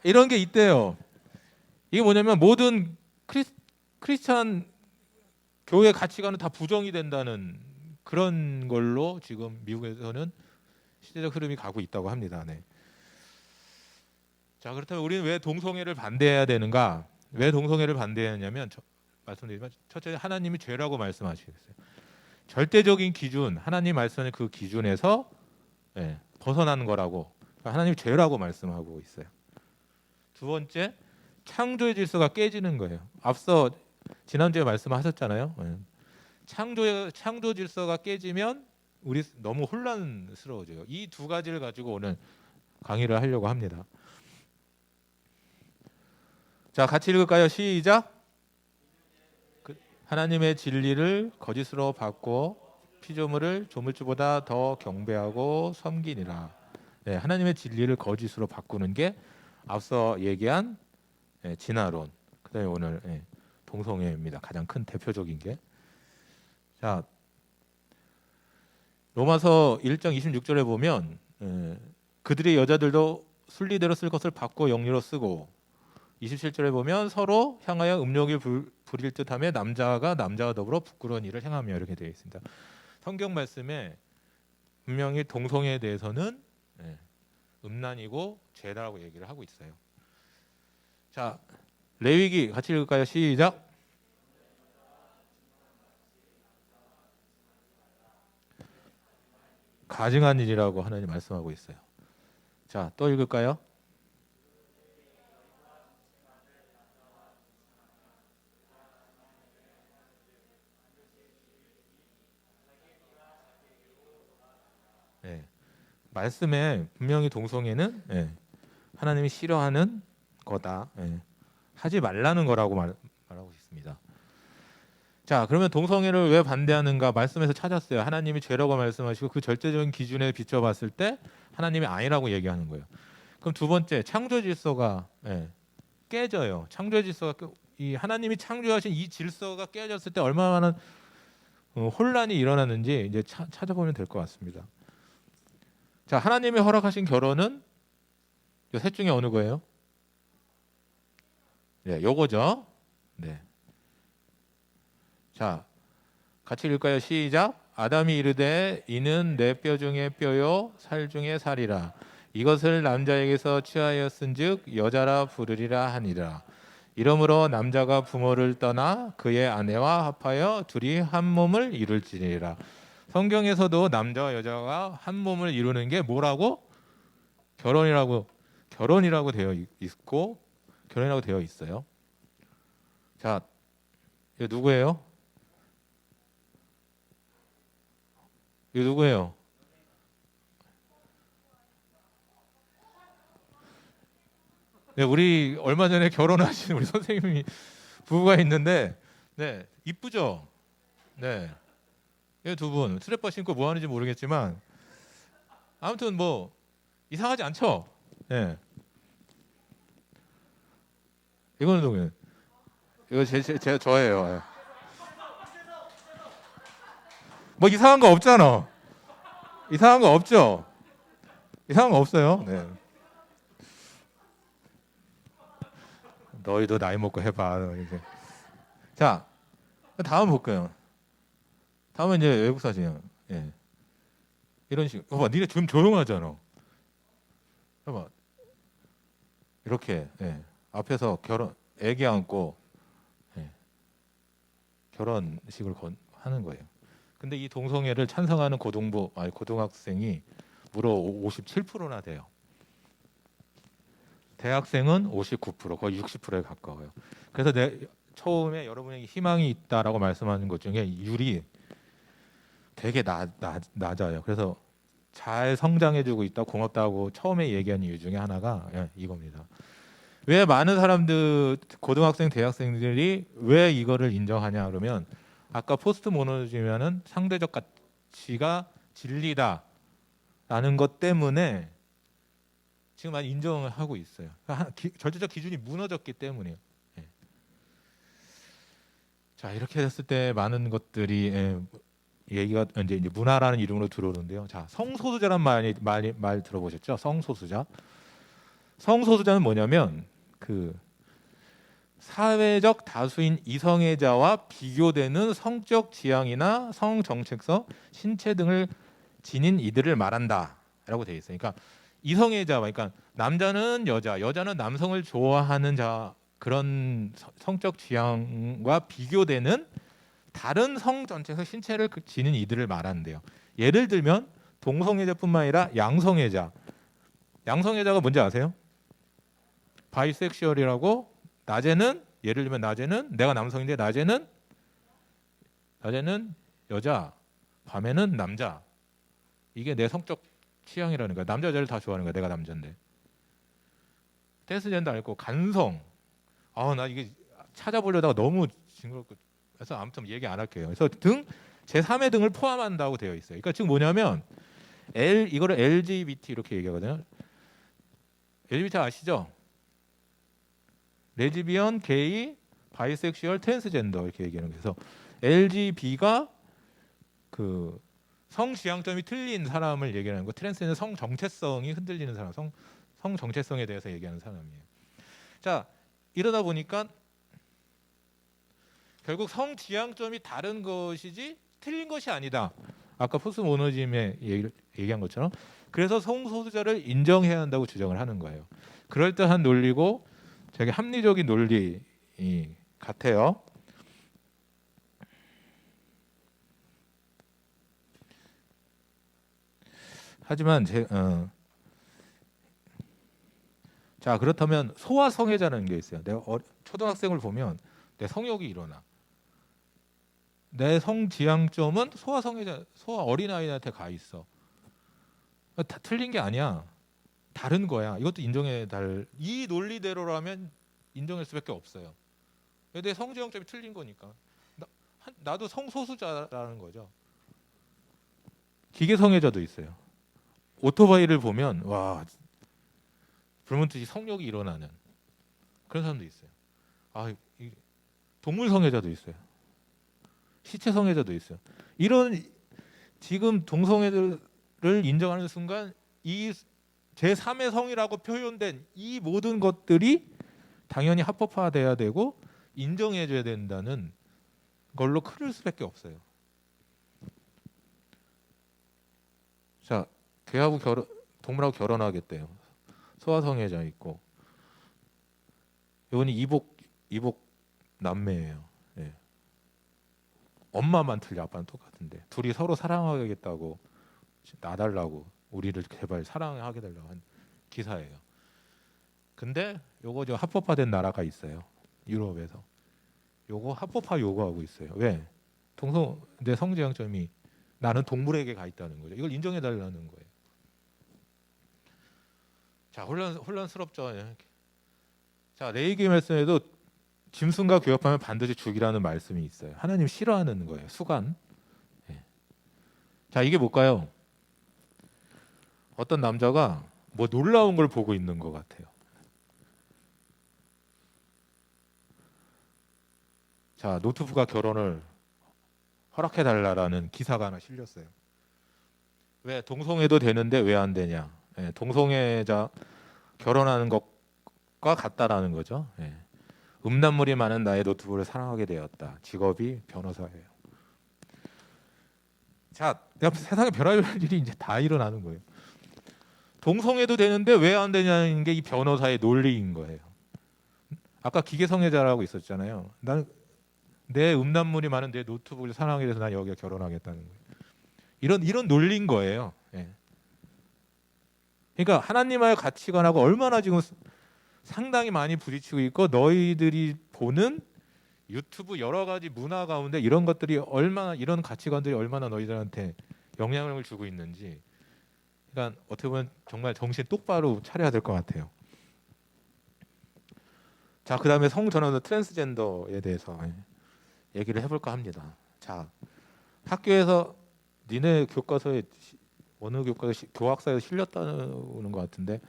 이런 게 있대요. 이게 뭐냐면 모든 크리스찬 교회 가치관은 다 부정이 된다는 그런 걸로 지금 미국에서는 시대적 흐름이 가고 있다고 합니다. 자, 그렇다면 우리는 왜 동성애를 반대해야 되는가? 왜 동성애를 반대하냐면 말씀드리지만 첫째 하나님이 죄라고 말씀하시겠어요. 절대적인 기준, 하나님 말씀의 그 기준에서 벗어나는 거라고 하나님이 죄라고 말씀하고 있어요. 두 번째, 창조의 질서가 깨지는 거예요. 앞서 지난주에 말씀하셨잖아요. 창조 질서가 깨지면 우리 너무 혼란스러워져요. 이 두 가지를 가지고 오늘 강의를 하려고 합니다. 자, 같이 읽을까요? 시작. 하나님의 진리를 거짓으로 바꿔 피조물을 조물주보다 더 경배하고 섬기니라. 네, 하나님의 진리를 거짓으로 바꾸는 게 앞서 얘기한 진화론. 그다음에 오늘 동성애입니다. 가장 큰 대표적인 게. 자, 로마서 1장 26절에 보면 그들의 여자들도 순리대로 쓸 것을 바꿔 영리로 쓰고, 27절에 보면 서로 향하여 음욕을 부릴 듯하며 남자가 남자와 더불어 부끄러운 일을 행하며, 이렇게 되어 있습니다. 성경 말씀에 분명히 동성애에 대해서는 음란이고 죄다라고 얘기를 하고 있어요. 자, 레위기 같이 읽을까요? 시작. 가증한 일이라고 하나님 말씀하고 있어요. 자, 또 읽을까요? 네. 말씀에 분명히 동성애는 하나님이 싫어하는 거다. 하지 말라는 거라고 말하고 있습니다. 자, 그러면 동성애를 왜 반대하는가? 말씀에서 찾았어요. 하나님이 죄라고 말씀하시고 그 절대적인 기준에 비춰봤을 때 하나님이 아니라고 얘기하는 거예요. 그럼 두 번째, 창조 질서가 깨져요. 창조 질서가, 이 하나님이 창조하신 이 질서가 깨졌을 때 얼마나 많은 혼란이 일어나는지 이제 찾아보면 될 것 같습니다. 자, 하나님이 허락하신 결혼은 이 셋 중에 어느 거예요? 네, 요거죠. 네. 자, 같이 읽을까요? 시작. 아담이 이르되 이는 내 뼈 중에 뼈요 살 중에 살이라. 이것을 남자에게서 취하였은즉 여자라 부르리라 하니라. 이러므로 남자가 부모를 떠나 그의 아내와 합하여 둘이 한 몸을 이룰지니라. 성경에서도 남자와 여자가 한 몸을 이루는 게 뭐라고? 결혼이라고 되어 있고, 결혼이라고 되어 있어요. 자, 이거 누구예요? 이거 누구예요? 네, 우리 얼마 전에 결혼하신 우리 선생님이 부부가 있는데, 네, 이쁘죠? 네, 이 두 분 스레퍼 신고 뭐 하는지 모르겠지만 아무튼 뭐 이상하지 않죠? 네. 이거는 누구예요? 이거 저예요. 뭐 이상한 거 없잖아. 이상한 거 없죠? 이상한 거 없어요. 네. 너희도 나이 먹고 해봐. 이렇게. 자, 다음 볼까요? 다음은 이제 외국 사진이에요. 이런 식. 봐봐, 니네 좀 조용하잖아. 봐봐, 이렇게 앞에서 애기 안고 결혼식을 하는 거예요. 근데 이 동성애를 찬성하는 고등학생이 무려 57%나 돼요. 대학생은 59%, 거의 60%에 가까워요. 그래서 처음에 여러분에게 희망이 있다라고 말씀하는 것 중에 율이 되게 낮아요. 그래서 잘 성장해주고 있다, 고맙다고 처음에 얘기한 이유 중에 하나가 이겁니다. 왜 많은 사람들, 고등학생, 대학생들이 왜 이거를 인정하냐 그러면, 아까 포스트 모더니즘이라는 상대적 가치가 진리다라는 것 때문에 지금 많이 인정을 하고 있어요. 절대적 기준이 무너졌기 때문이에요. 자, 이렇게 됐을 때 많은 것들이 얘기가 이제 문화라는 이름으로 들어오는데요. 자, 성소수자란 말 들어보셨죠? 성소수자. 성소수자는 뭐냐면 그 사회적 다수인 이성애자와 비교되는 성적 지향이나 성 정체성, 신체 등을 지닌 이들을 말한다라고 되어 있어요. 그러니까 이성애자, 그러니까 남자는 여자, 여자는 남성을 좋아하는 자, 그런 성적 지향과 비교되는 다른 성 전체에서 신체를 지닌 이들을 말한대요. 예를 들면 동성애자뿐만 아니라 양성애자. 양성애자가 뭔지 아세요? 바이섹슈얼이라고, 낮에는, 예를 들면 낮에는 내가 남성인데 낮에는 여자, 밤에는 남자. 이게 내 성적 취향이라는 거야. 남자 여자를 다 좋아하는 거야. 내가 남자인데. 트랜스젠더 알고, 간성. 나 이게 찾아보려다가 너무 징그럽고 그래서 아무튼 얘기 안 할게요. 그래서 등 제3의 등을 포함한다고 되어 있어요. 그러니까 지금 뭐냐면 이거를 LGBT 이렇게 얘기하거든요. LGBT 아시죠? 레즈비언, 게이, 바이섹슈얼, 트랜스젠더 이렇게 얘기하는 거예요. 그래서 LGB가 그 성지향점이 틀린 사람을 얘기하는 거, 트랜스는 성 정체성이 흔들리는 사람, 성 정체성에 대해서 얘기하는 사람이에요. 자, 이러다 보니까 결국 성지향점이 다른 것이지 틀린 것이 아니다. 아까 포스모더니즘에 얘기한 것처럼 그래서 성소수자를 인정해야 한다고 주장을 하는 거예요. 그럴듯한 논리고 되게 합리적인 논리 같아요. 하지만 자, 그렇다면 소아성애자라는 게 있어요. 내가 초등학생을 보면 내 성욕이 일어나. 내 성지향점은 소아성애자, 소아 어린아이한테 가 있어. 다 틀린 게 아니야. 다른 거야. 이것도 인정해 달. 이 논리대로라면 인정할 수밖에 없어요. 내 성지향점이 틀린 거니까. 나도 성소수자라는 거죠. 기계성애자도 있어요. 오토바이를 보면 와 불문듯이 성욕이 일어나는 그런 사람도 있어요. 동물 성애자도 있어요. 시체 성애자도 있어요. 이런 지금 동성애들을 인정하는 순간 이 제3의 성이라고 표현된 이 모든 것들이 당연히 합법화돼야 되고 인정해줘야 된다는 걸로 클 수밖에 없어요. 자, 개하고 동물하고 결혼하겠대요. 소아성애자 있고, 이분이 이복 남매예요. 예. 엄마만 틀려, 아빠는 똑같은데 둘이 서로 사랑하겠다고 나달라고 우리를 제발 사랑하게 달라고 한 기사예요. 근데 요거 저 합법화된 나라가 있어요. 유럽에서 요거 합법화 요구하고 있어요. 왜? 내 성지향점이 나는 동물에게 가 있다는 거죠. 이걸 인정해 달라는 거예요. 자, 혼란스럽죠. 자, 레위기 말씀에도 짐승과 교합하면 반드시 죽이라는 말씀이 있어요. 하나님 싫어하는 거예요. 수간. 예. 자, 이게 뭘까요? 어떤 남자가 뭐 놀라운 걸 보고 있는 것 같아요. 자, 노트북과 결혼을 허락해 달라라는 기사가 하나 실렸어요. 왜 동성애도 되는데 왜 안 되냐? 예, 동성애자 결혼하는 것과 같다라는 거죠. 예. 음란물이 많은 나의 노트북을 사랑하게 되었다. 직업이 변호사예요. 자, 세상에 별의별 일이 이제 다 일어나는 거예요. 동성애도 되는데 왜 안 되냐는 게 이 변호사의 논리인 거예요. 아까 기계성애자라고 있었잖아요. 나는 내 음란물이 많은 내 노트북을 사랑하게 돼서 난 여기가 결혼하겠다는 거예요. 이런 논리인 거예요. 예. 그러니까 하나님과의 가치관하고 얼마나 지금 상당히 많이 부딪히고 있고 너희들이 보는 유튜브 여러 가지 문화 가운데 이런 것들이 얼마나 이런 가치관들이 얼마나 너희들한테 영향을 주고 있는지 그러니까 어떻게 보면 정말 정신 똑바로 차려야 될 것 같아요. 자, 그다음에 성전환 트랜스젠더에 대해서 얘기를 해볼까 합니다. 자, 학교에서 니네 교과서에 어느 교과서 교학사에서 실렸다는 것 같은데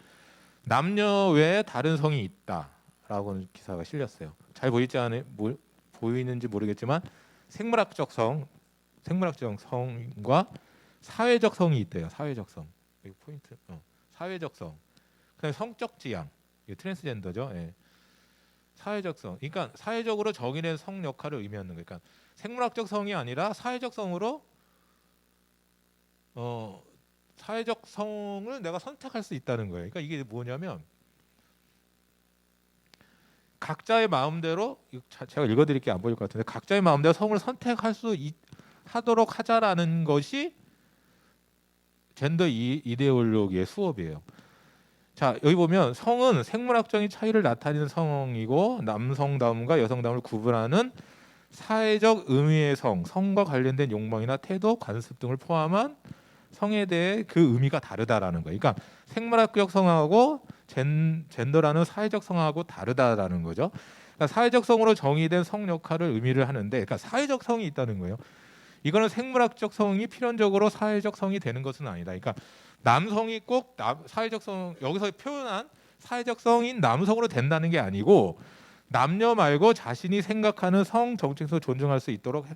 남녀 외에 다른 성이 있다라고 기사가 실렸어요. 잘 보이는지 모르겠지만 생물학적 성과 사회적 성이 있대요. 사회적 성. 여기 포인트. 사회적 성. 그다음에 성적 지향. 이게 트랜스젠더죠. 예. 사회적 성. 그러니까 사회적으로 정의된 성 역할을 의미하는 거예요. 그러니까 생물학적 성이 아니라 사회적 성으로 사회적 성을 내가 선택할 수 있다는 거예요. 그러니까 이게 뭐냐면 각자의 마음대로 제가 읽어드릴게 안 보일 것 같은데 각자의 마음대로 성을 선택할 수 하도록 하자라는 것이 젠더 이데올로기의 수업이에요. 자, 여기 보면 성은 생물학적인 차이를 나타내는 성이고 남성다움과 여성다움을 구분하는 사회적 의미의 성과 관련된 욕망이나 태도, 관습 등을 포함한 성에 대해 그 의미가 다르다라는 거예요. 그러니까 생물학적 성하고 젠더라는 사회적 성하고 다르다라는 거죠. 그러니까 사회적 성으로 정의된 성 역할을 의미를 하는데, 그러니까 사회적 성이 있다는 거예요. 이거는 생물학적 성이 필연적으로 사회적 성이 되는 것은 아니다. 그러니까 남성이 꼭 사회적 성, 여기서 표현한 사회적 성인 남성으로 된다는 게 아니고 남녀 말고 자신이 생각하는 성 정체성을 존중할 수 있도록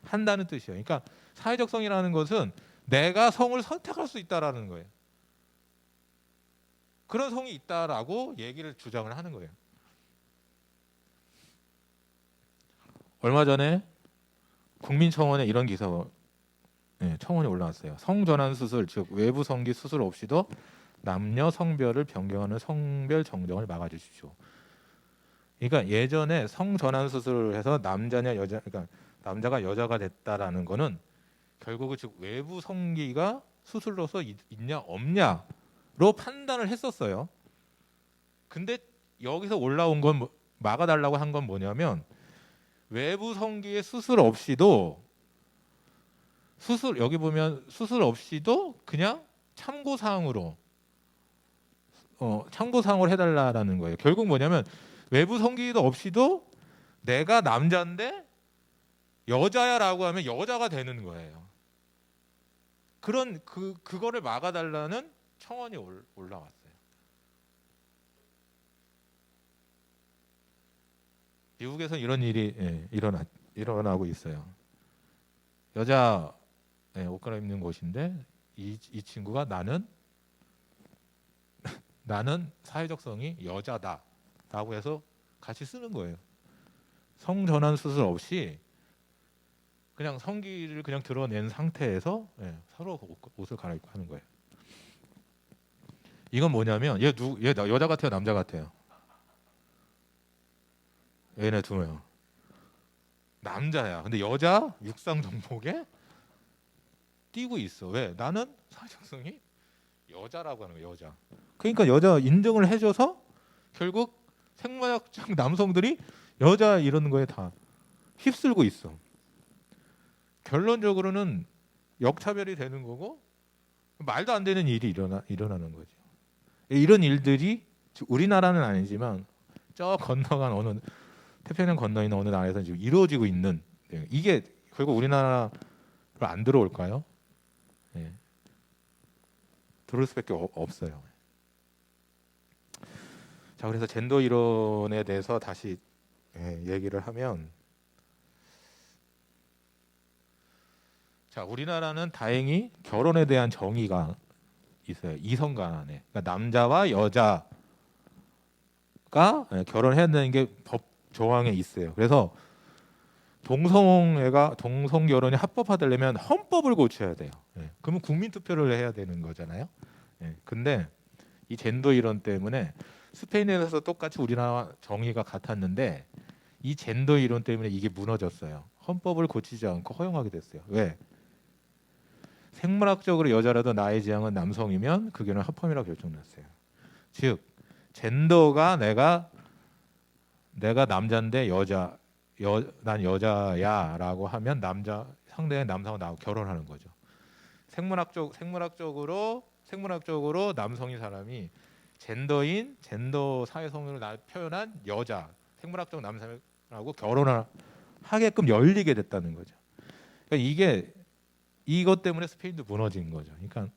한다는 뜻이에요. 그러니까 사회적 성이라는 것은 내가 성을 선택할 수 있다라는 거예요. 그런 성이 있다라고 얘기를 주장을 하는 거예요. 얼마 전에 국민청원에 이런 기사가 청원이 올라왔어요. 성전환 수술, 즉 외부 성기 수술 없이도 남녀 성별을 변경하는 성별 정정을 막아주십시오. 그러니까 예전에 성전환 수술을 해서 남자냐 여자, 그러니까 남자가 여자가 됐다라는 거는 결국은 즉 외부 성기가 수술로서 있냐 없냐로 판단을 했었어요. 근데 여기서 올라온 건 막아달라고 한 건 뭐냐면 외부 성기의 수술 없이도 여기 보면 수술 없이도 그냥 참고 사항으로 해달라라는 거예요. 결국 뭐냐면 외부 성기도 없이도 내가 남자인데 여자야라고 하면 여자가 되는 거예요. 그런 그거를 막아달라는 청원이 올라왔어요. 미국에서 이런 일이 일어나고 있어요. 여자 옷 갈아입는 곳인데 이 친구가 나는 사회적 성이 여자다라고 해서 같이 쓰는 거예요. 성전환 수술 없이 그냥 성기를 그냥 드러낸 상태에서 서로 옷을 갈아입고 하는 거예요. 이건 뭐냐면 얘 여자 같아요, 남자 같아요? 얘네 두 명 남자야. 근데 여자 육상 정복에 뛰고 있어. 왜? 나는 사회적 성이 여자라고 하는 거예요. 여자. 그러니까 여자 인정을 해줘서 결국 생물학적 남성들이 여자 이러는 거에 다 휩쓸고 있어. 결론적으로는 역차별이 되는 거고 말도 안 되는 일이 일어나는 거죠. 이런 일들이 우리나라는 아니지만 저 건너간 어느 태평양 건너 있는 어느 나라에서 지금 이루어지고 있는, 이게 결국 우리나라로 안 들어올까요? 들어올 수밖에 없어요. 자, 그래서 젠더 이론에 대해서 다시 얘기를 하면, 자, 우리나라는 다행히 결혼에 대한 정의가 있어요. 이성 간에. 그러니까 남자와 여자가 결혼해야 되는 게 법 조항에 있어요. 그래서 동성 결혼이 합법화되려면 헌법을 고쳐야 돼요. 그러면 국민 투표를 해야 되는 거잖아요. 근데 이 젠더 이론 때문에 스페인에서 똑같이 우리나라 정의가 같았는데 이 젠더 이론 때문에 이게 무너졌어요. 헌법을 고치지 않고 허용하게 됐어요. 왜? 생물학적으로 여자라도 나의 지향은 남성이면 그게는 합헌이라고 결정났어요. 즉 젠더가 내가 남자인데 난 여자야라고 하면 상대의 남성은 나하고 결혼하는 거죠. 생물학적으로 남성인 사람이 젠더 사회성을 표현한 여자, 생물학적 남성하고 결혼을 하게끔 열리게 됐다는 거죠. 그러니까 이것 때문에 스페인도 무너진 거죠. 그러니까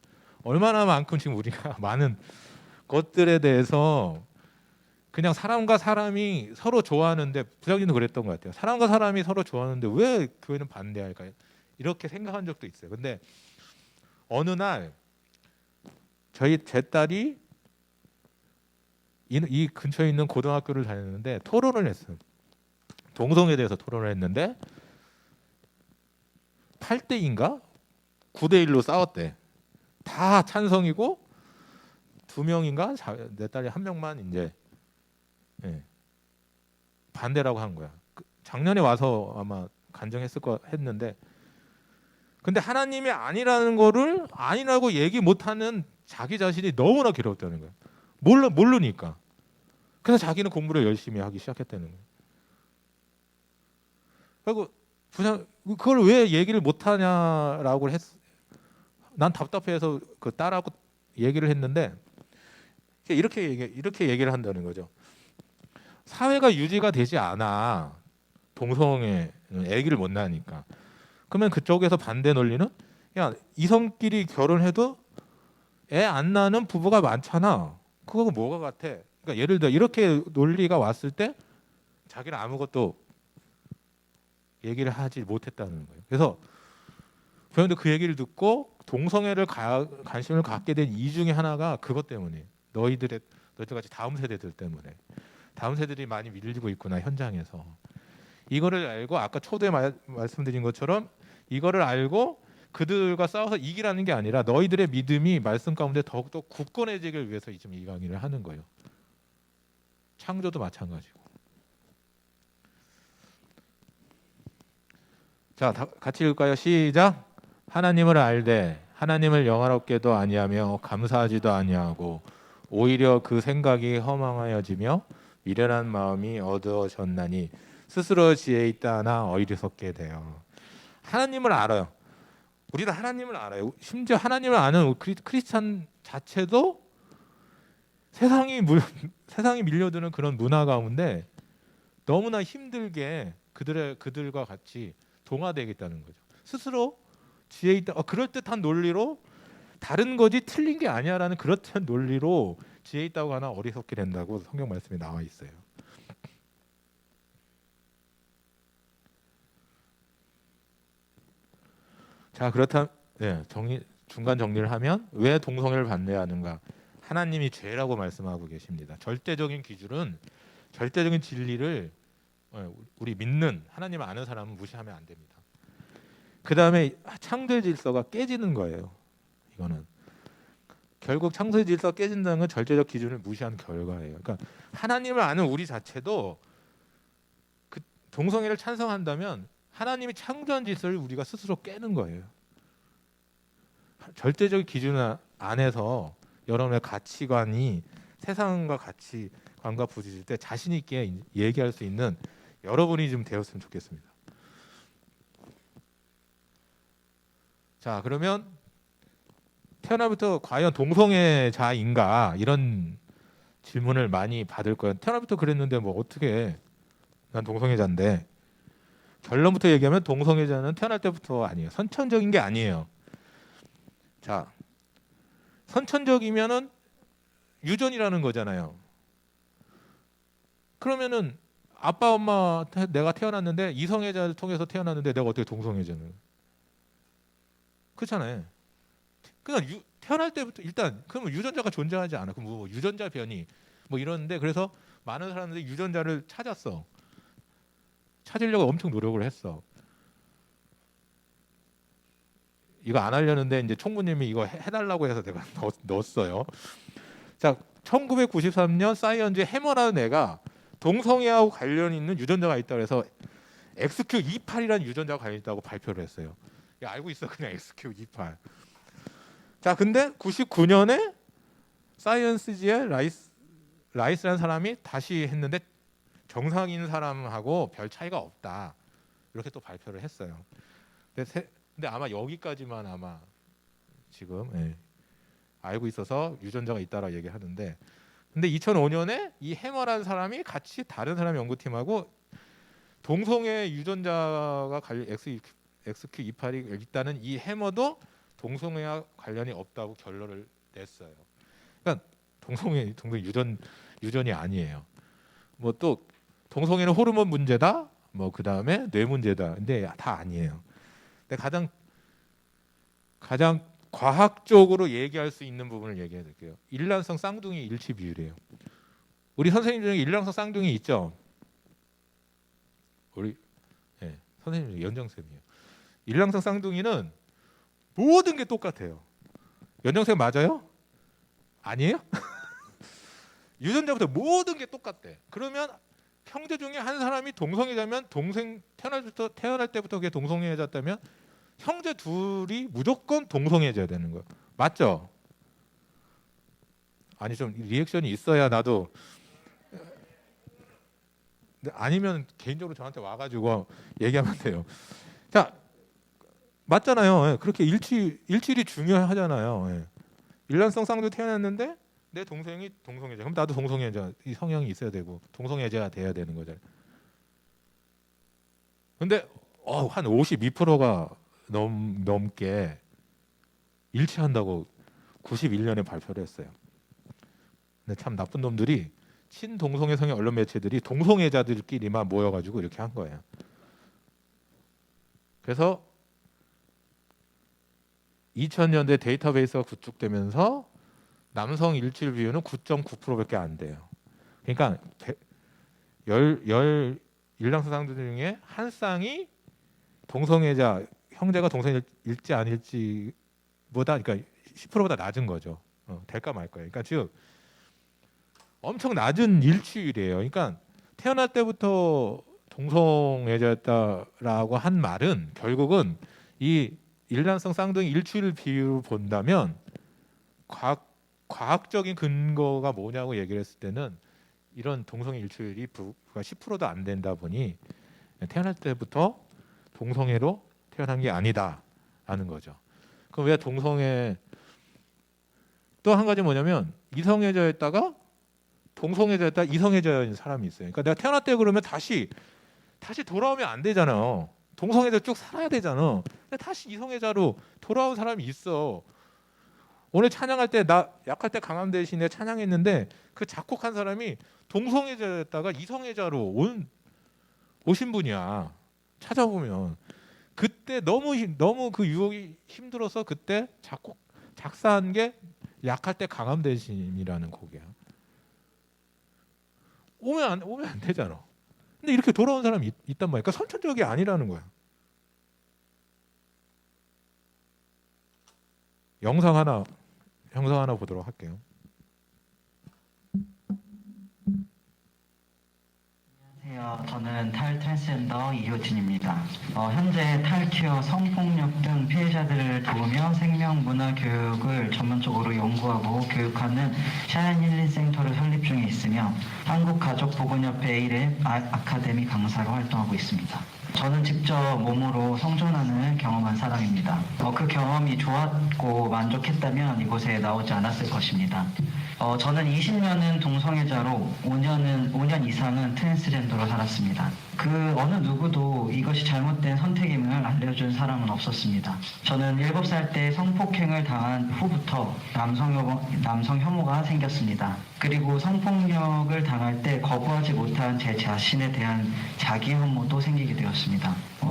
얼마나만큼 지금 우리가 많은 것들에 대해서 그냥 사람과 사람이 서로 좋아하는데, 부장님도 그랬던 것 같아요. 사람과 사람이 서로 좋아하는데 왜 교회는 반대할까요? 이렇게 생각한 적도 있어요. 근데 어느 날 제 딸이 이 근처에 있는 고등학교를 다녔는데 토론을 했어요. 동성애에 대해서 토론을 했는데 8대인가 9대1로 싸웠대. 다 찬성이고 2명인가 내 딸이 1명만 이제 반대라고 한 거야. 작년에 와서 아마 했는데, 근데 하나님이 아니라는 거를 아니라고 얘기 못하는 자기 자신이 너무나 괴롭다는 거야. 모르니까. 그래서 자기는 공부를 열심히 하기 시작했다는 거야. 그리고 그걸 왜 얘기를 못하냐라고 난 답답해서 그 딸하고 얘기를 했는데 이렇게 얘기를 한다는 거죠. 사회가 유지가 되지 않아. 동성애 아기를 못 낳으니까. 그러면 그쪽에서 반대 논리는 야 이성끼리 결혼해도 애 안 낳는 부부가 많잖아. 그거 뭐가 같아? 그러니까 예를 들어 이렇게 논리가 왔을 때 자기는 아무것도 얘기를 하지 못했다는 거예요. 그래서 부모님도 그 얘기를 듣고 동성애를 관심을 갖게 된 이유 중에 하나가 그것 때문에 너희들 같이 다음 세대들 때문에 다음 세대들이 많이 밀리고 있구나 현장에서. 이거를 알고 아까 초대에 말씀드린 것처럼 이거를 알고 그들과 싸워서 이기라는 게 아니라 너희들의 믿음이 말씀 가운데 더욱더 굳건해지길 위해서 지금 이 강의를 하는 거예요. 창조도 마찬가지고. 자, 같이 읽을까요? 시작. 하나님을 알되 하나님을 영화롭게도 아니하며 감사하지도 아니하고 오히려 그 생각이 허망하여지며 미련한 마음이 어두워졌나니 스스로 지혜 있다 하나 어리석게 돼요. 하나님을 알아요. 우리는 하나님을 알아요. 심지어 하나님을 아는 크리스찬 자체도 세상이 밀려드는 그런 문화 가운데 너무나 힘들게 그들과 같이 동화되겠다는 거죠. 스스로 지혜 있다. 그럴듯한 논리로 다른 거지 틀린 게 아니야라는 그렇듯한 논리로 지혜 있다고 하나 어리석게 된다고 성경 말씀에 나와 있어요. 자, 그렇다면 중간 정리를 하면 왜 동성애를 반대하는가? 하나님이 죄라고 말씀하고 계십니다. 절대적인 기준은 절대적인 진리를 우리 믿는 하나님을 아는 사람은 무시하면 안 됩니다. 그 다음에 창조의 질서가 깨지는 거예요. 이거는 결국 창조의 질서가 깨진다는 건 절대적 기준을 무시한 결과예요. 그러니까 하나님을 아는 우리 자체도 그 동성애를 찬성한다면 하나님이 창조한 질서를 우리가 스스로 깨는 거예요. 절대적 기준 안에서 여러분의 가치관이 세상과 가치관과 부딪힐 때 자신 있게 얘기할 수 있는 여러분이 좀 되었으면 좋겠습니다. 자, 그러면 태어나부터 과연 동성애자인가 이런 질문을 많이 받을 거예요. 태어나부터 그랬는데 뭐 어떻게 난 동성애자인데. 결론부터 얘기하면 동성애자는 태어날 때부터 아니에요. 선천적인 게 아니에요. 자, 선천적이면은 유전이라는 거잖아요. 그러면은 아빠 엄마 내가 태어났는데 이성애자를 통해서 태어났는데 내가 어떻게 동성애자는? 그렇잖아요. 그냥 태어날 때부터 일단 그러면 유전자가 존재하지 않아. 그럼 뭐 유전자 변이 뭐 이러는데 그래서 많은 사람들이 유전자를 찾으려고 엄청 노력을 했어. 이거 안 하려는데 이제 총무님이 이거 해달라고 해서 내가 넣었어요. 자, 1993년 사이언즈의 해머라는 애가 동성애하고 관련 있는 유전자가 있다고 해서 XQ28이라는 유전자가 관련 있다고 발표를 했어요. 야, 알고 있어 그냥 XQ28. 자, 근데 99년에 사이언스지의 라이스라는 사람이 다시 했는데 정상인 사람하고 별 차이가 없다. 이렇게 또 발표를 했어요. 근데 아마 여기까지만 아마 지금 알고 있어서 유전자가 있다라고 얘기하는데, 근데 2005년에 이 해머라는 사람이 같이 다른 사람 연구팀하고 동성애 유전자가 XQ28이 있다는 이 해머도 동성애와 관련이 없다고 결론을 냈어요. 그러니까 동성애 유전이 아니에요. 뭐 또 동성애는 호르몬 문제다. 뭐 그 다음에 뇌 문제다. 근데 다 아니에요. 근데 가장 과학적으로 얘기할 수 있는 부분을 얘기해 드릴게요. 일란성 쌍둥이 일치 비율이에요. 우리 선생님 중에 일란성 쌍둥이 있죠? 우리 선생님 중에 연정쌤이에요. 일란성 쌍둥이는 모든 게 똑같아요. 연정쌤 맞아요? 아니에요? 유전자부터 모든 게 똑같대. 그러면 형제 중에 한 사람이 동성애자면 태어날 때부터 그게 동성애자였다면 형제 둘이 무조건 동성애자야 되는 거예요. 맞죠? 아니 좀 리액션이 있어야 나도. 아니면 개인적으로 저한테 와가지고 얘기하면 돼요. 자, 맞잖아요. 그렇게 일치율이 중요하잖아요. 일란성 쌍둥이 태어났는데 내 동생이 동성애자, 그럼 나도 동성애자, 이 성향이 있어야 되고 동성애자가 돼야 되는 거잖아요. 근데 한 52%가 넘게 일치한다고 91년에 발표를 했어요. 근데 참 나쁜 놈들이 친동성애 성향 언론 매체들이 동성애자들끼리만 모여가지고 이렇게 한 거예요. 그래서 2000년대 데이터베이스가 구축되면서 남성 일치율 비율은 9.9%밖에 안 돼요. 그러니까 열 일당 쌍둥이 중에 한 쌍이 동성애자, 형제가 동성일지 아닐지보다, 그러니까 10%보다 낮은 거죠. 될까 말 거예요. 그러니까 즉 엄청 낮은 일치율이에요. 그러니까 태어날 때부터 동성애자였다라고 한 말은 결국은 이 일란성 쌍둥이 일치율 비율을 본다면 과학적인 근거가 뭐냐고 얘기를 했을 때는 이런 동성애 일치율이 10%도 안 된다 보니 태어날 때부터 동성애로 태어난 게 아니다라는 거죠. 그럼 왜 동성애, 또 한 가지 뭐냐면 이성애자였다가 동성애자였다 이성애자인 사람이 있어요. 그러니까 내가 태어났대 그러면 다시 돌아오면 안 되잖아. 동성애자 쭉 살아야 되잖아. 근데 다시 이성애자로 돌아온 사람이 있어. 오늘 찬양할 때 나 약할 때 강함 대신에 찬양했는데 그 작곡한 사람이 동성애자였다가 이성애자로 오신 분이야. 찾아보면 그때 너무 그 유혹이 힘들어서 그때 작사한 게 약할 때 강함 대신이라는 곡이야. 오면 안 되잖아. 근데 이렇게 돌아온 사람이 있단 말이야. 그러니까 선천적이 아니라는 거야. 영상 하나 보도록 할게요. 안녕하세요. 저는 탈트랜스젠더 이효진입니다. 현재 탈퀴어, 성폭력 등 피해자들을 도우며 생명 문화 교육을 전문적으로 연구하고 교육하는 샤인 힐링 센터를 설립 중에 있으며 한국가족보건협회 A랩 아카데미 강사로 활동하고 있습니다. 저는 직접 몸으로 성전환을 경험한 사람입니다. 그 경험이 좋았고 만족했다면 이곳에 나오지 않았을 것입니다. 저는 20년은 동성애자로 5년 이상은 트랜스젠더로 살았습니다. 그 어느 누구도 이것이 잘못된 선택임을 알려준 사람은 없었습니다. 저는 7살 때 성폭행을 당한 후부터 남성 혐오가 생겼습니다. 그리고 성폭력을 당할 때 거부하지 못한 제 자신에 대한 자기 혐오도 생기게 되었습니다.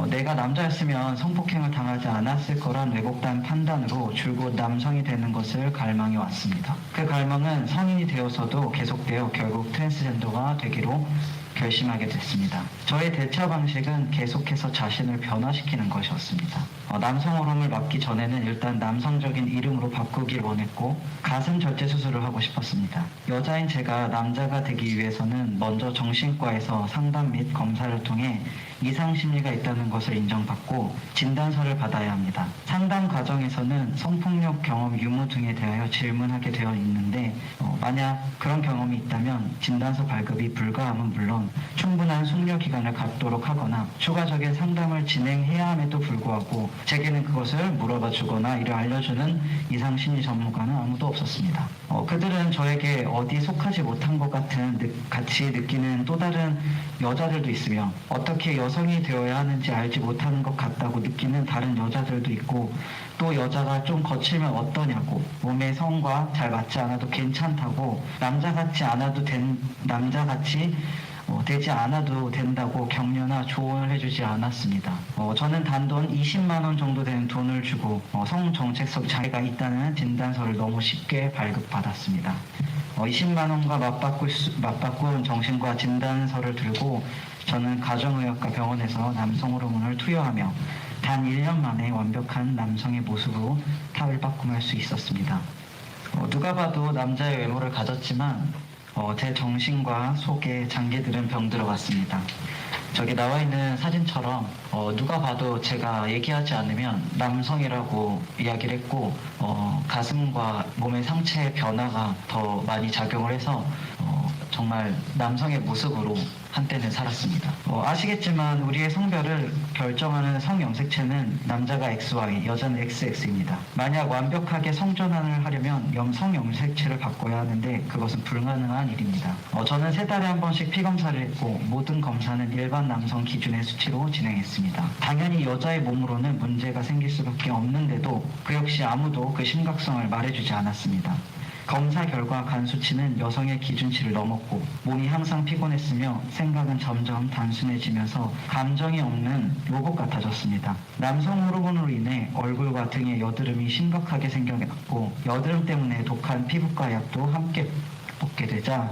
내가 남자였으면 성폭행을 당하지 않았을 거란 왜곡된 판단으로 줄곧 남성이 되는 것을 갈망해 왔습니다. 그 갈망은 성인이 되어서도 계속되어 결국 트랜스젠더가 되기로 결심하게 됐습니다. 저의 대처 방식은 계속해서 자신을 변화시키는 것이었습니다. 남성 호르몬을 맞기 전에는 일단 남성적인 이름으로 바꾸길 원했고 가슴 절제 수술을 하고 싶었습니다. 여자인 제가 남자가 되기 위해서는 먼저 정신과에서 상담 및 검사를 통해 이상 심리가 있다는 것을 인정받고 진단서를 받아야 합니다. 상담 과정에서는 성폭력 경험 유무 등에 대하여 질문하게 되어 있는데 만약 그런 경험이 있다면 진단서 발급이 불가함은 물론 충분한 숙려 기간을 갖도록 하거나 추가적인 상담을 진행해야 함에도 불구하고 제게는 그것을 물어봐 주거나 이를 알려주는 이상 심리 전문가는 아무도 없었습니다. 그들은 저에게 어디 속하지 못한 것 같이 느끼는 또 다른 여자들도 있으며 어떻게 여성이 되어야 하는지 알지 못하는 것 같다고 느끼는 다른 여자들도 있고 또 여자가 좀 거칠면 어떠냐고 몸의 성과 잘 맞지 않아도 괜찮다고 남자같이 되지 않아도 된다고 격려나 조언을 해주지 않았습니다. 저는 단돈 20만 원 정도 되는 돈을 주고 성정체성 장애가 있다는 진단서를 너무 쉽게 발급받았습니다. 20만 원과 맞바꾼 정신과 진단서를 들고 저는 가정의학과 병원에서 남성 호르몬을 투여하며 단 1년 만에 완벽한 남성의 모습으로 탈바꿈할 수 있었습니다. 누가 봐도 남자의 외모를 가졌지만 제 정신과 속에 장기들은 병들어 갔습니다. 저기 나와 있는 사진처럼 누가 봐도 제가 얘기하지 않으면 남성이라고 이야기를 했고 가슴과 몸의 상체의 변화가 더 많이 작용을 해서 정말 남성의 모습으로 한때는 살았습니다. 아시겠지만 우리의 성별을 결정하는 성염색체는 남자가 XY, 여자는 XX입니다. 만약 완벽하게 성전환을 하려면 성염색체를 바꿔야 하는데 그것은 불가능한 일입니다. 저는 3달에 한 번씩 피검사를 했고 모든 검사는 일반 남성 기준의 수치로 진행했습니다. 당연히 여자의 몸으로는 문제가 생길 수밖에 없는데도 그 역시 아무도 그 심각성을 말해주지 않았습니다. 검사 결과 간 수치는 여성의 기준치를 넘었고 몸이 항상 피곤했으며 생각은 점점 단순해지면서 감정이 없는 로봇 같아졌습니다. 남성 호르몬으로 인해 얼굴과 등에 여드름이 심각하게 생겨났고 여드름 때문에 독한 피부과 약도 함께 먹게 되자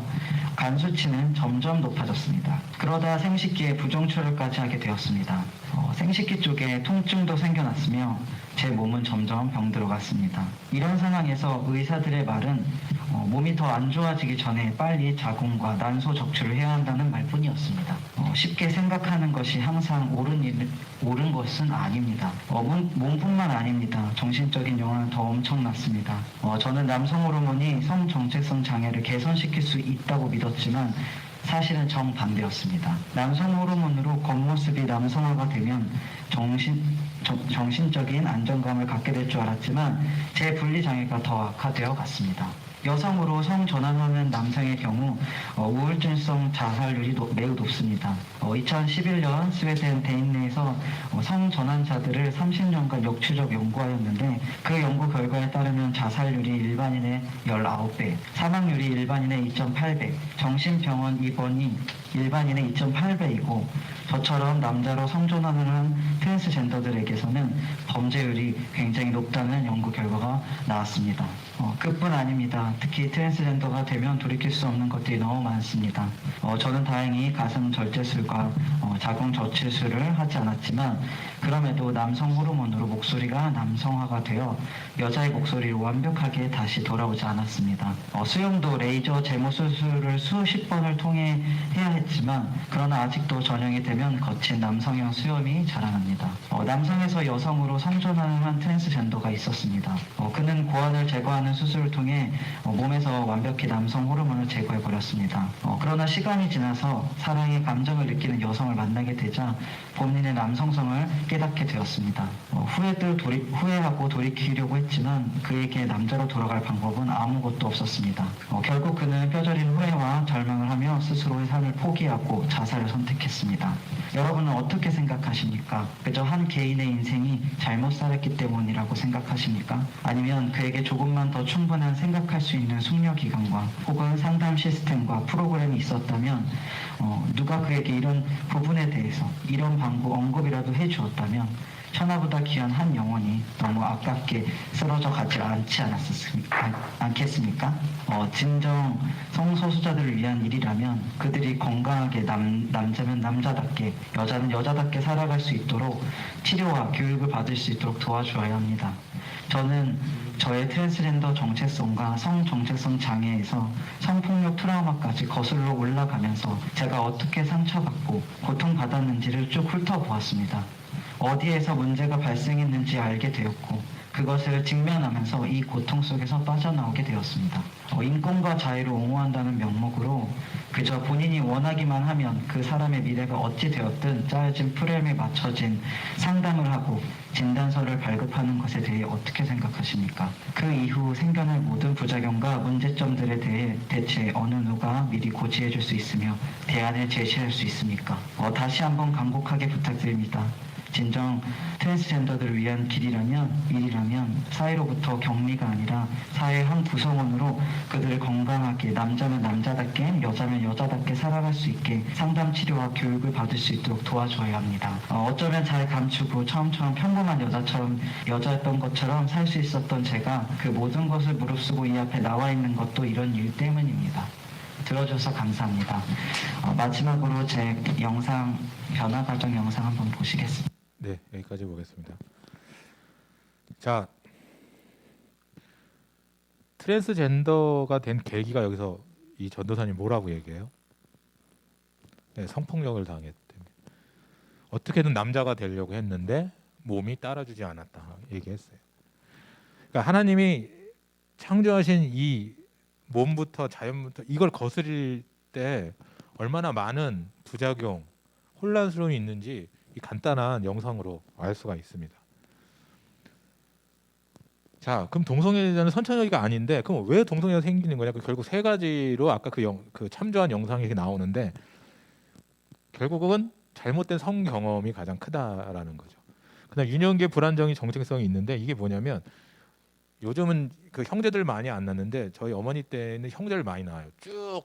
간 수치는 점점 높아졌습니다. 그러다 생식기에 부정출혈까지 하게 되었습니다. 생식기 쪽에 통증도 생겨났으며 제 몸은 점점 병들어갔습니다. 이런 상황에서 의사들의 말은 몸이 더 안 좋아지기 전에 빨리 자궁과 난소 적출을 해야 한다는 말뿐이었습니다. 쉽게 생각하는 것이 항상 옳은 것은 아닙니다. 몸뿐만 아닙니다. 정신적인 영향은 더 엄청났습니다. 저는 남성 호르몬이 성정체성 장애를 개선시킬 수 있다고 믿었지만 사실은 정반대였습니다. 남성 호르몬으로 겉모습이 남성화가 되면 정신적인 안정감을 갖게 될 줄 알았지만 제 분리장애가 더 악화되어 갔습니다. 여성으로 성전환하는 남성의 경우 우울증성 자살률이 매우 높습니다. 2011년 스웨덴 대인내에서 성전환자들을 30년간 역추적 연구하였는데 그 연구 결과에 따르면 자살률이 일반인의 19배, 사망률이 일반인의 2.8배, 정신병원 입원이 일반인의 2.8배이고 저처럼 남자로 성전환을 한 트랜스젠더들에게서는 범죄율이 굉장히 높다는 연구 결과가 나왔습니다. 그뿐 아닙니다. 특히 트랜스젠더가 되면 돌이킬 수 없는 것들이 너무 많습니다. 저는 다행히 가슴 절제술과 자궁 저출술을 하지 않았지만 그럼에도 남성 호르몬으로 목소리가 남성화가 되어 여자의 목소리로 완벽하게 다시 돌아오지 않았습니다. 수영도 레이저 제모 수술을 수십 번을 통해 해야 했지만 그러나 아직도 전형이 되면 거친 남성형 수염이 자라납니다. 남성에서 여성으로 성전환을 한 트랜스젠더가 있었습니다. 그는 고환을 제거하는 수술을 통해 몸에서 완벽히 남성 호르몬을 제거해버렸습니다. 그러나 시간이 지나서 사랑의 감정을 느끼는 여성을 만나게 되자 본인의 남성성을 깨닫게 되었습니다. 후회하고 돌이키려고 했지만 그에게 남자로 돌아갈 방법은 아무것도 없었습니다. 결국 그는 뼈저린 후회와 절망을 하며 스스로의 삶을 포기하고 자살을 선택했습니다. 여러분은 어떻게 생각하십니까? 그저 한 개인의 인생이 잘못 살았기 때문이라고 생각하십니까? 아니면 그에게 조금만 더 충분한 생각할 수 있는 숙려기간과 혹은 상담 시스템과 프로그램이 있었다면 누가 그에게 이런 부분에 대해서 이런 방법 언급이라도 해주었다면 천하보다 귀한 한 영혼이 너무 아깝게 쓰러져 가지 않겠습니까? 진정 성소수자들을 위한 일이라면 그들이 건강하게 남자면 남자답게 여자는 여자답게 살아갈 수 있도록 치료와 교육을 받을 수 있도록 도와주어야 합니다. 저는 저의 트랜스젠더 정체성과 성정체성 장애에서 성폭력 트라우마까지 거슬러 올라가면서 제가 어떻게 상처받고 고통받았는지를 쭉 훑어보았습니다. 어디에서 문제가 발생했는지 알게 되었고 그것을 직면하면서 이 고통 속에서 빠져나오게 되었습니다. 인권과 자유를 옹호한다는 명목으로 그저 본인이 원하기만 하면 그 사람의 미래가 어찌 되었든 짜여진 프레임에 맞춰진 상담을 하고 진단서를 발급하는 것에 대해 어떻게 생각하십니까? 그 이후 생겨날 모든 부작용과 문제점들에 대해 대체 어느 누가 미리 고지해 줄 수 있으며 대안을 제시할 수 있습니까? 다시 한번 간곡하게 부탁드립니다. 진정 트랜스젠더들을 위한 일이라면 사회로부터 격리가 아니라 사회의 한 구성원으로 그들을 건강하게 남자면 남자답게 여자면 여자답게 살아갈 수 있게 상담 치료와 교육을 받을 수 있도록 도와줘야 합니다. 어쩌면 잘 감추고 처음처럼 평범한 여자였던 것처럼 살 수 있었던 제가 그 모든 것을 무릅쓰고 이 앞에 나와 있는 것도 이런 이유 때문입니다. 들어줘서 감사합니다. 마지막으로 제 영상 변화 과정 영상 한번 보시겠습니다. 네, 여기까지 보겠습니다. 자, 트랜스젠더가 된 계기가 여기서 이 전도사님 뭐라고 얘기해요? 네, 성폭력을 당했대. 어떻게든 남자가 되려고 했는데 몸이 따라주지 않았다 얘기했어요. 그러니까 하나님이 창조하신 이 몸부터 자연부터 이걸 거스릴 때 얼마나 많은 부작용, 혼란스러움이 있는지 이 간단한 영상으로 알 수가 있습니다. 자, 그럼 동성애자는 선천적이가 아닌데 그럼 왜 동성애가 생기는 거냐? 결국 세 가지로 아까 그 참조한 영상이 이렇게 나오는데 결국은 잘못된 성 경험이 가장 크다라는 거죠. 그다음 유년기 불안정이 정체성이 있는데 이게 뭐냐면 요즘은 그 형제들 많이 안 낳는데 저희 어머니 때는 형제를 많이 낳아요. 쭉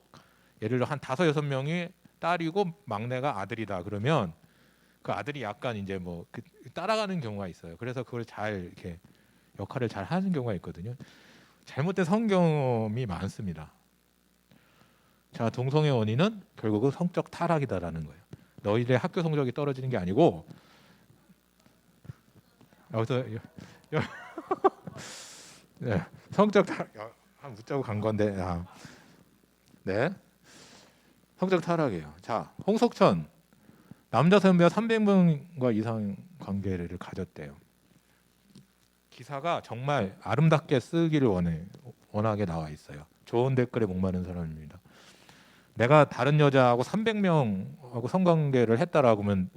예를 들어 한 5-6명이 딸이고 막내가 아들이다 그러면 그 아들이 약간 이제 뭐 그 따라가는 경우가 있어요. 그래서 그걸 잘 이렇게 역할을 잘 하는 경우가 있거든요. 잘못된 성 경험이 많습니다. 자, 동성애 원인은 결국은 성적 타락이다라는 거예요. 너희들의 학교 성적이 떨어지는 게 아니고 여기서 네, 성적 타락 한 묻자고 간 건데 네, 성적 타락이에요. 자, 홍석천 남자 선배와 300명과 이상 관계를 가졌대요. 기사가 정말 아름답게 쓰기를 원하게 나와 있어요. 좋은 댓글에 목마른 사람입니다. 내가 다른 여자하고 300명하고 성관계를 했다라고 하면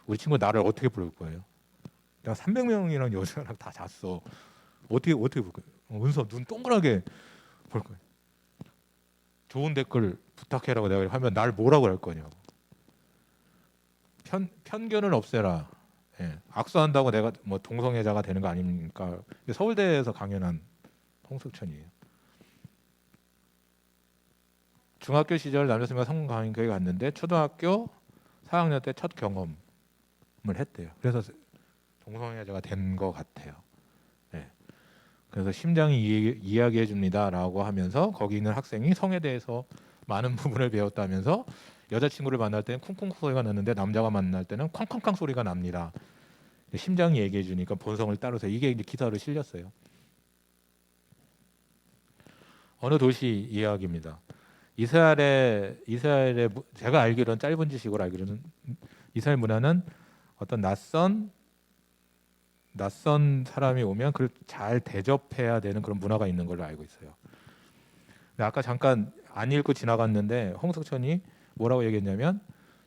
우리 친구 나를 어떻게 부를 거예요? 내가 300명이랑 여자랑 다 잤어. 어떻게 볼 거예요? 은서 눈 동그랗게 볼 거예요. 좋은 댓글 부탁해라고 내가 하면 날 뭐라고 할 거냐고. 편견을 없애라. 예, 악수한다고 내가 뭐 동성애자가 되는 거 아닙니까? 서울대에서 강연한 홍석천이에요. 중학교 시절 남자친구가 성관계에 갔는데 초등학교 4학년 때 첫 경험을 했대요. 그래서 동성애자가 된 것 같아요. 네. 그래서 심장이 이야기해 줍니다라고 하면서 거기 있는 학생이 성에 대해서 많은 부분을 배웠다면서 여자친구를 만날 때는 쿵쿵 소리가 났는데 남자가 만날 때는 쾅쾅쾅 소리가 납니다. 심장이 얘기해 주니까 본성을 따라서 이게 이제 기사로 실렸어요. 어느 도시 이야기입니다. 이스라엘의 제가 알기로는 짧은 지식으로 알기로는 이스라엘 문화는 어떤 낯선 사람이 오면 그걸 잘 대접해야 되는 그런 문화가 있는 걸로 알고 있어요. 근데 아까 잠깐 안 읽고 지나갔는데 홍석천이 뭐라고 얘기했냐면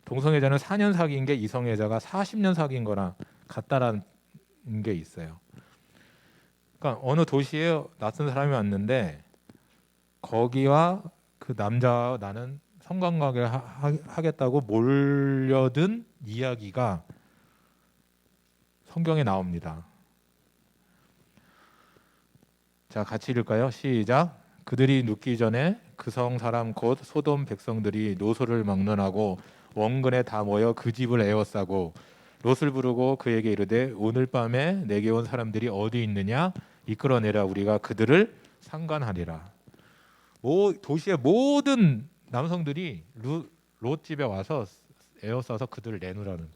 동성애자는 4년 사귄 게 이성애자가 40년 사귄 거랑 같다라는 게 있어요. 그러니까 어느 도시에 낯선 사람이 왔는데 거기와 그 남자와 나는 성관계를 하겠다고 몰려든 이야기가 성경에 나옵니다. 자, 같이 읽을까요? 시작. 그들이 눕기 전에 그 성 사람 곧 소돔 백성들이 노소를 막론하고 원근에 다 모여 그 집을 에워싸고 롯을 부르고 그에게 이르되 오늘 밤에 내게 온 사람들이 어디 있느냐 이끌어내라 우리가 그들을 상관하리라. 도시의 모든 남성들이 롯 집에 와서 에워싸서 그들을 내놓으라는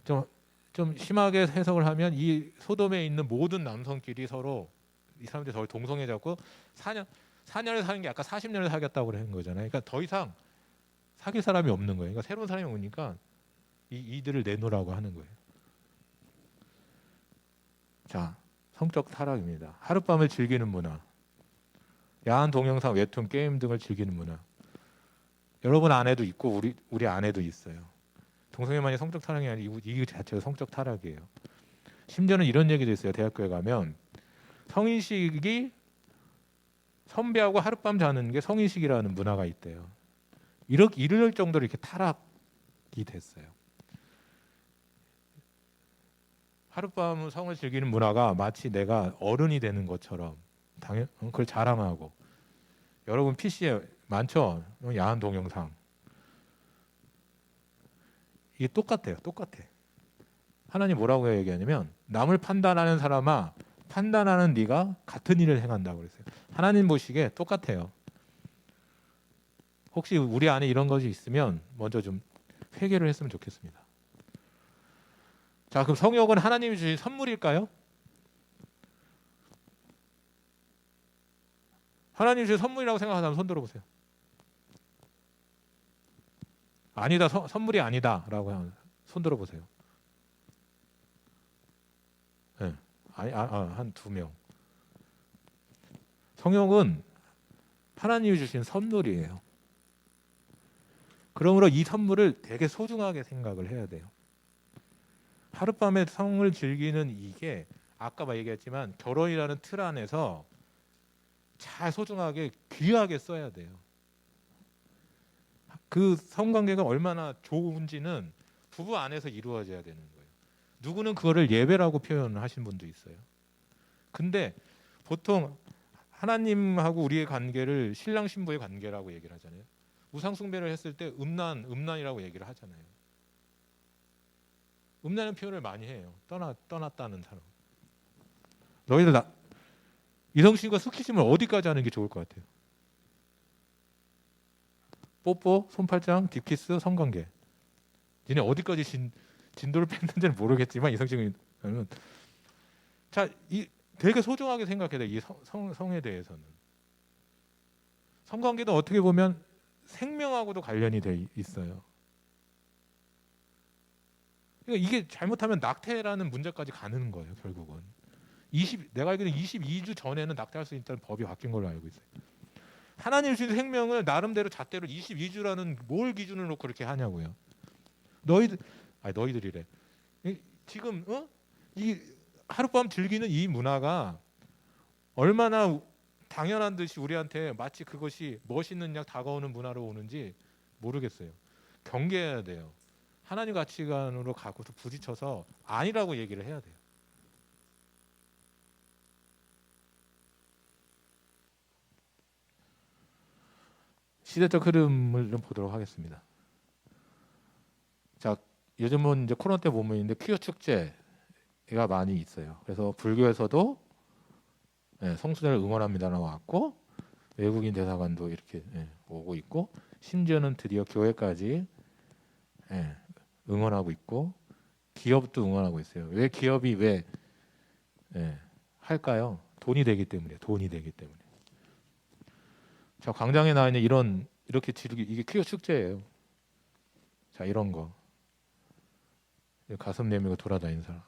거예요. 좀 심하게 해석을 하면 이 소돔에 있는 모든 남성끼리 서로 이 사람들이 서로 동성애 잡고 4년을 사는 게 아까 40년을 사귀었다고 그런 거잖아요. 그러니까 더 이상 사귈 사람이 없는 거예요. 그러니까 새로운 사람이 오니까 이들을 내놓으라고 하는 거예요. 자, 성적 타락입니다. 하룻밤을 즐기는 문화, 야한 동영상, 웹툰, 게임 등을 즐기는 문화. 여러분 안에도 있고 우리 안에도 있어요. 동성애만이 성적 타락이 아니고 이 자체가 성적 타락이에요. 심지어는 이런 얘기도 있어요. 대학교에 가면 성인식이 선배하고 하룻밤 자는 게 성인식이라는 문화가 있대요. 이럴 정도로 이렇게 타락이 됐어요. 하룻밤 성을 즐기는 문화가 마치 내가 어른이 되는 것처럼 그걸 자랑하고. 여러분 PC에 많죠? 야한 동영상. 이게 똑같아요. 똑같아. 하나님 뭐라고 얘기하냐면 남을 판단하는 사람아 판단하는 네가 같은 일을 행한다고 그랬어요. 하나님 보시기에 똑같아요. 혹시 우리 안에 이런 것이 있으면 먼저 좀 회개를 했으면 좋겠습니다. 자, 그럼 성욕은 하나님이 주신 선물일까요? 하나님이 주신 선물이라고 생각하면 손 들어보세요. 아니다, 선물이 아니다라고 하면 손 들어보세요. 네. 한 2명. 성욕은 하나님이 주신 선물이에요. 그러므로 이 선물을 되게 소중하게 생각을 해야 돼요. 하룻밤에 성을 즐기는 이게 아까 얘기했지만 결혼이라는 틀 안에서 잘 소중하게 귀하게 써야 돼요. 그 성관계가 얼마나 좋은지는 부부 안에서 이루어져야 되는 거예요. 누구는 그거를 예배라고 표현을 하신 분도 있어요. 근데 보통 하나님하고 우리의 관계를 신랑 신부의 관계라고 얘기를 하잖아요. 우상 숭배를 했을 때 음란이라고 얘기를 하잖아요. 음란의 표현을 많이 해요. 떠났다는 사람. 너희들 이성신과 스킨십을 어디까지 하는 게 좋을 것 같아요? 뽀뽀, 손팔짱, 딥키스, 성관계. 니네 어디까지 진도를 뺐는지는 모르겠지만 이성신은 자, 되게 소중하게 생각해야 돼. 이 성에 대해서는. 성관계도 어떻게 보면 생명하고도 관련이 돼 있어요. 그러니까 이게 잘못하면 낙태라는 문제까지 가는 거예요. 결국은 내가 알기로는 22주 전에는 낙태할 수 있다는 법이 바뀐 걸로 알고 있어요. 하나님 주신 생명을 나름대로 잣대로 22주라는 뭘 기준으로 놓고 그렇게 하냐고요. 너희들이래. 지금 이 하룻밤 즐기는 이 문화가 얼마나 당연한 듯이 우리한테 마치 그것이 멋있는 약 다가오는 문화로 오는지 모르겠어요. 경계해야 돼요. 하나님 가치관으로 가고서 부딪혀서 아니라고 얘기를 해야 돼요. 시대적 흐름을 좀 보도록 하겠습니다. 자, 요즘은 이제 코로나 때 보면 있는데 퀴어 축제가 많이 있어요. 그래서 불교에서도 성수자를 응원합니다라고 왔고 외국인 대사관도 이렇게 오고 있고 심지어는 드디어 교회까지 응원하고 있고 기업도 응원하고 있어요. 왜 기업이 할까요? 돈이 되기 때문에. 자, 광장에 나와 있는 이렇게 지르기 이게 퀴어 축제예요. 자, 이런 거 가슴 내밀고 돌아다니는 사람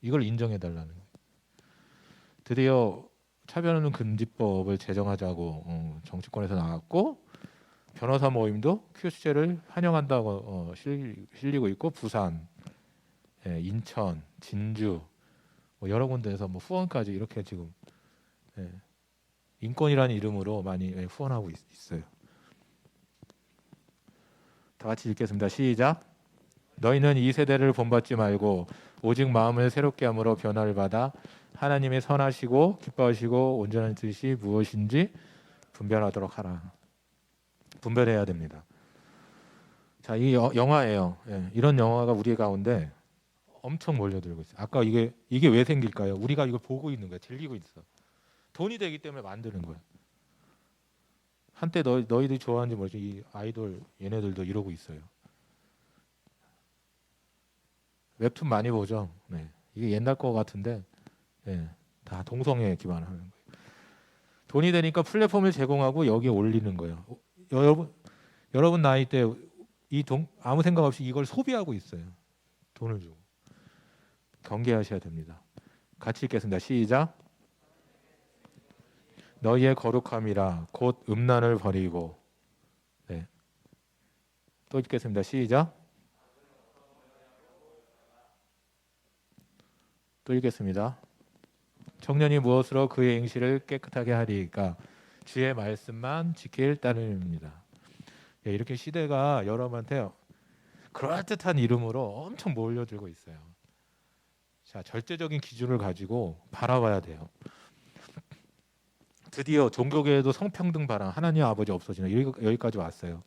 이걸 인정해 달라는 거예요. 드디어 차별하는 금지법을 제정하자고 정치권에서 나왔고 변호사 모임도 퀴어 축제를 환영한다고 실리고 있고 부산, 인천, 진주 뭐 여러 군데에서 뭐 후원까지 이렇게 지금 인권이라는 이름으로 많이 후원하고 있어요. 다 같이 읽겠습니다. 시작. 너희는 이 세대를 본받지 말고 오직 마음을 새롭게 함으로 변화를 받아 하나님의 선하시고 기뻐하시고 온전한 뜻이 무엇인지 분별하도록 하라. 분별해야 됩니다. 자, 이 영화예요. 이런 영화가 우리 가운데 엄청 몰려들고 있어요. 아까 이게 왜 생길까요? 우리가 이걸 보고 있는 거야. 즐기고 있어. 돈이 되기 때문에 만드는 거야. 한때 너희들이 좋아하는지 모르지 이 아이돌 얘네들도 이러고 있어요. 웹툰 많이 보죠. 이게 옛날 거 같은데 다 동성애에 기반하는 거예요. 돈이 되니까 플랫폼을 제공하고 여기에 올리는 거예요. 여러분 나이 때 아무 생각 없이 이걸 소비하고 있어요. 돈을 주고. 경계하셔야 됩니다. 같이 읽겠습니다. 시작. 너희의 거룩함이라 곧 음란을 버리고. 또 읽겠습니다. 시작. 또 읽겠습니다. 청년이 무엇으로 그의 행실을 깨끗하게 하리까 주의 말씀만 지킬 따름입니다. 이렇게 시대가 여러분한테 그럴듯한 이름으로 엄청 몰려들고 있어요. 자, 절대적인 기준을 가지고 바라봐야 돼요. 드디어 종교계에도 성평등 바람, 하나님 아버지 없어지나 여기까지 왔어요.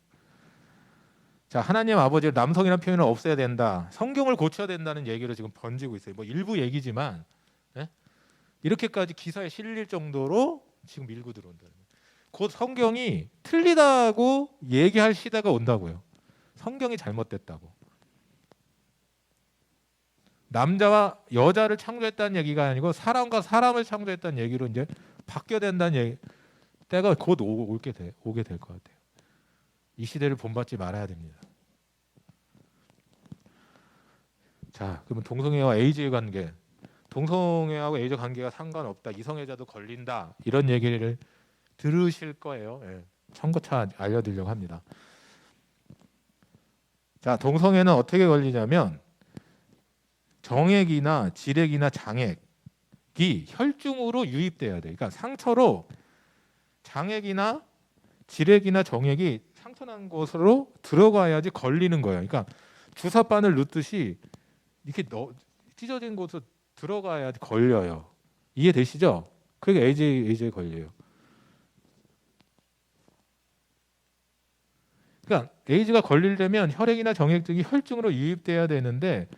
자, 하나님 아버지 남성이라는 표현을 없애야 된다. 성경을 고쳐야 된다는 얘기를 지금 번지고 있어요. 뭐 일부 얘기지만 이렇게까지 기사에 실릴 정도로 지금 밀고 들어온다는 거예요. 곧 성경이 틀리다고 얘기할 시대가 온다고요. 성경이 잘못됐다고. 남자와 여자를 창조했다는 얘기가 아니고 사람과 사람을 창조했다는 얘기로 이제 바뀌어야 된다는 얘기 때가 곧 오게 될 것 같아요. 이 시대를 본받지 말아야 됩니다. 자, 그러면 동성애와 에이즈의 관계, 동성애하고 에이즈 관계가 상관없다, 이성애자도 걸린다 이런 얘기를 들으실 거예요. 예. 청구차 알려드리려고 합니다. 자, 동성애는 어떻게 걸리냐면 정액이나 질액이나 장액이 혈중으로 유입돼야 돼. 그러니까 상처로 장액이나 질액이나 정액이 상처난 곳으로 들어가야지 걸리는 거예요. 그러니까 주사바늘 넣듯이 이렇게 찢어진 곳으로 들어가야지 걸려요. 이해되시죠? 그게 에이즈에 걸려요. 그러니까 에이즈가 걸리려면 혈액이나 정액 등이 혈중으로 유입돼야 되는데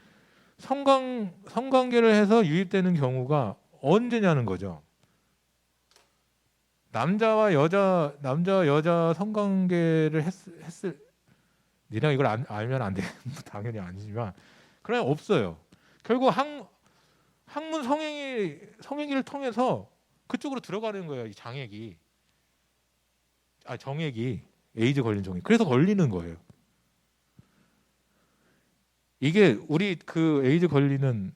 성관계를 해서 유입되는 경우가 언제냐는 거죠. 남자와 여자 성관계를 했을 니네가 이걸 알면 안 돼. 당연히 아니지만 그냥 없어요. 결국 항문 성행위를 통해서 그쪽으로 들어가는 거예요. 이 정액이 에이즈 걸린 정액. 그래서 걸리는 거예요. 이게 우리 그 에이즈 걸리는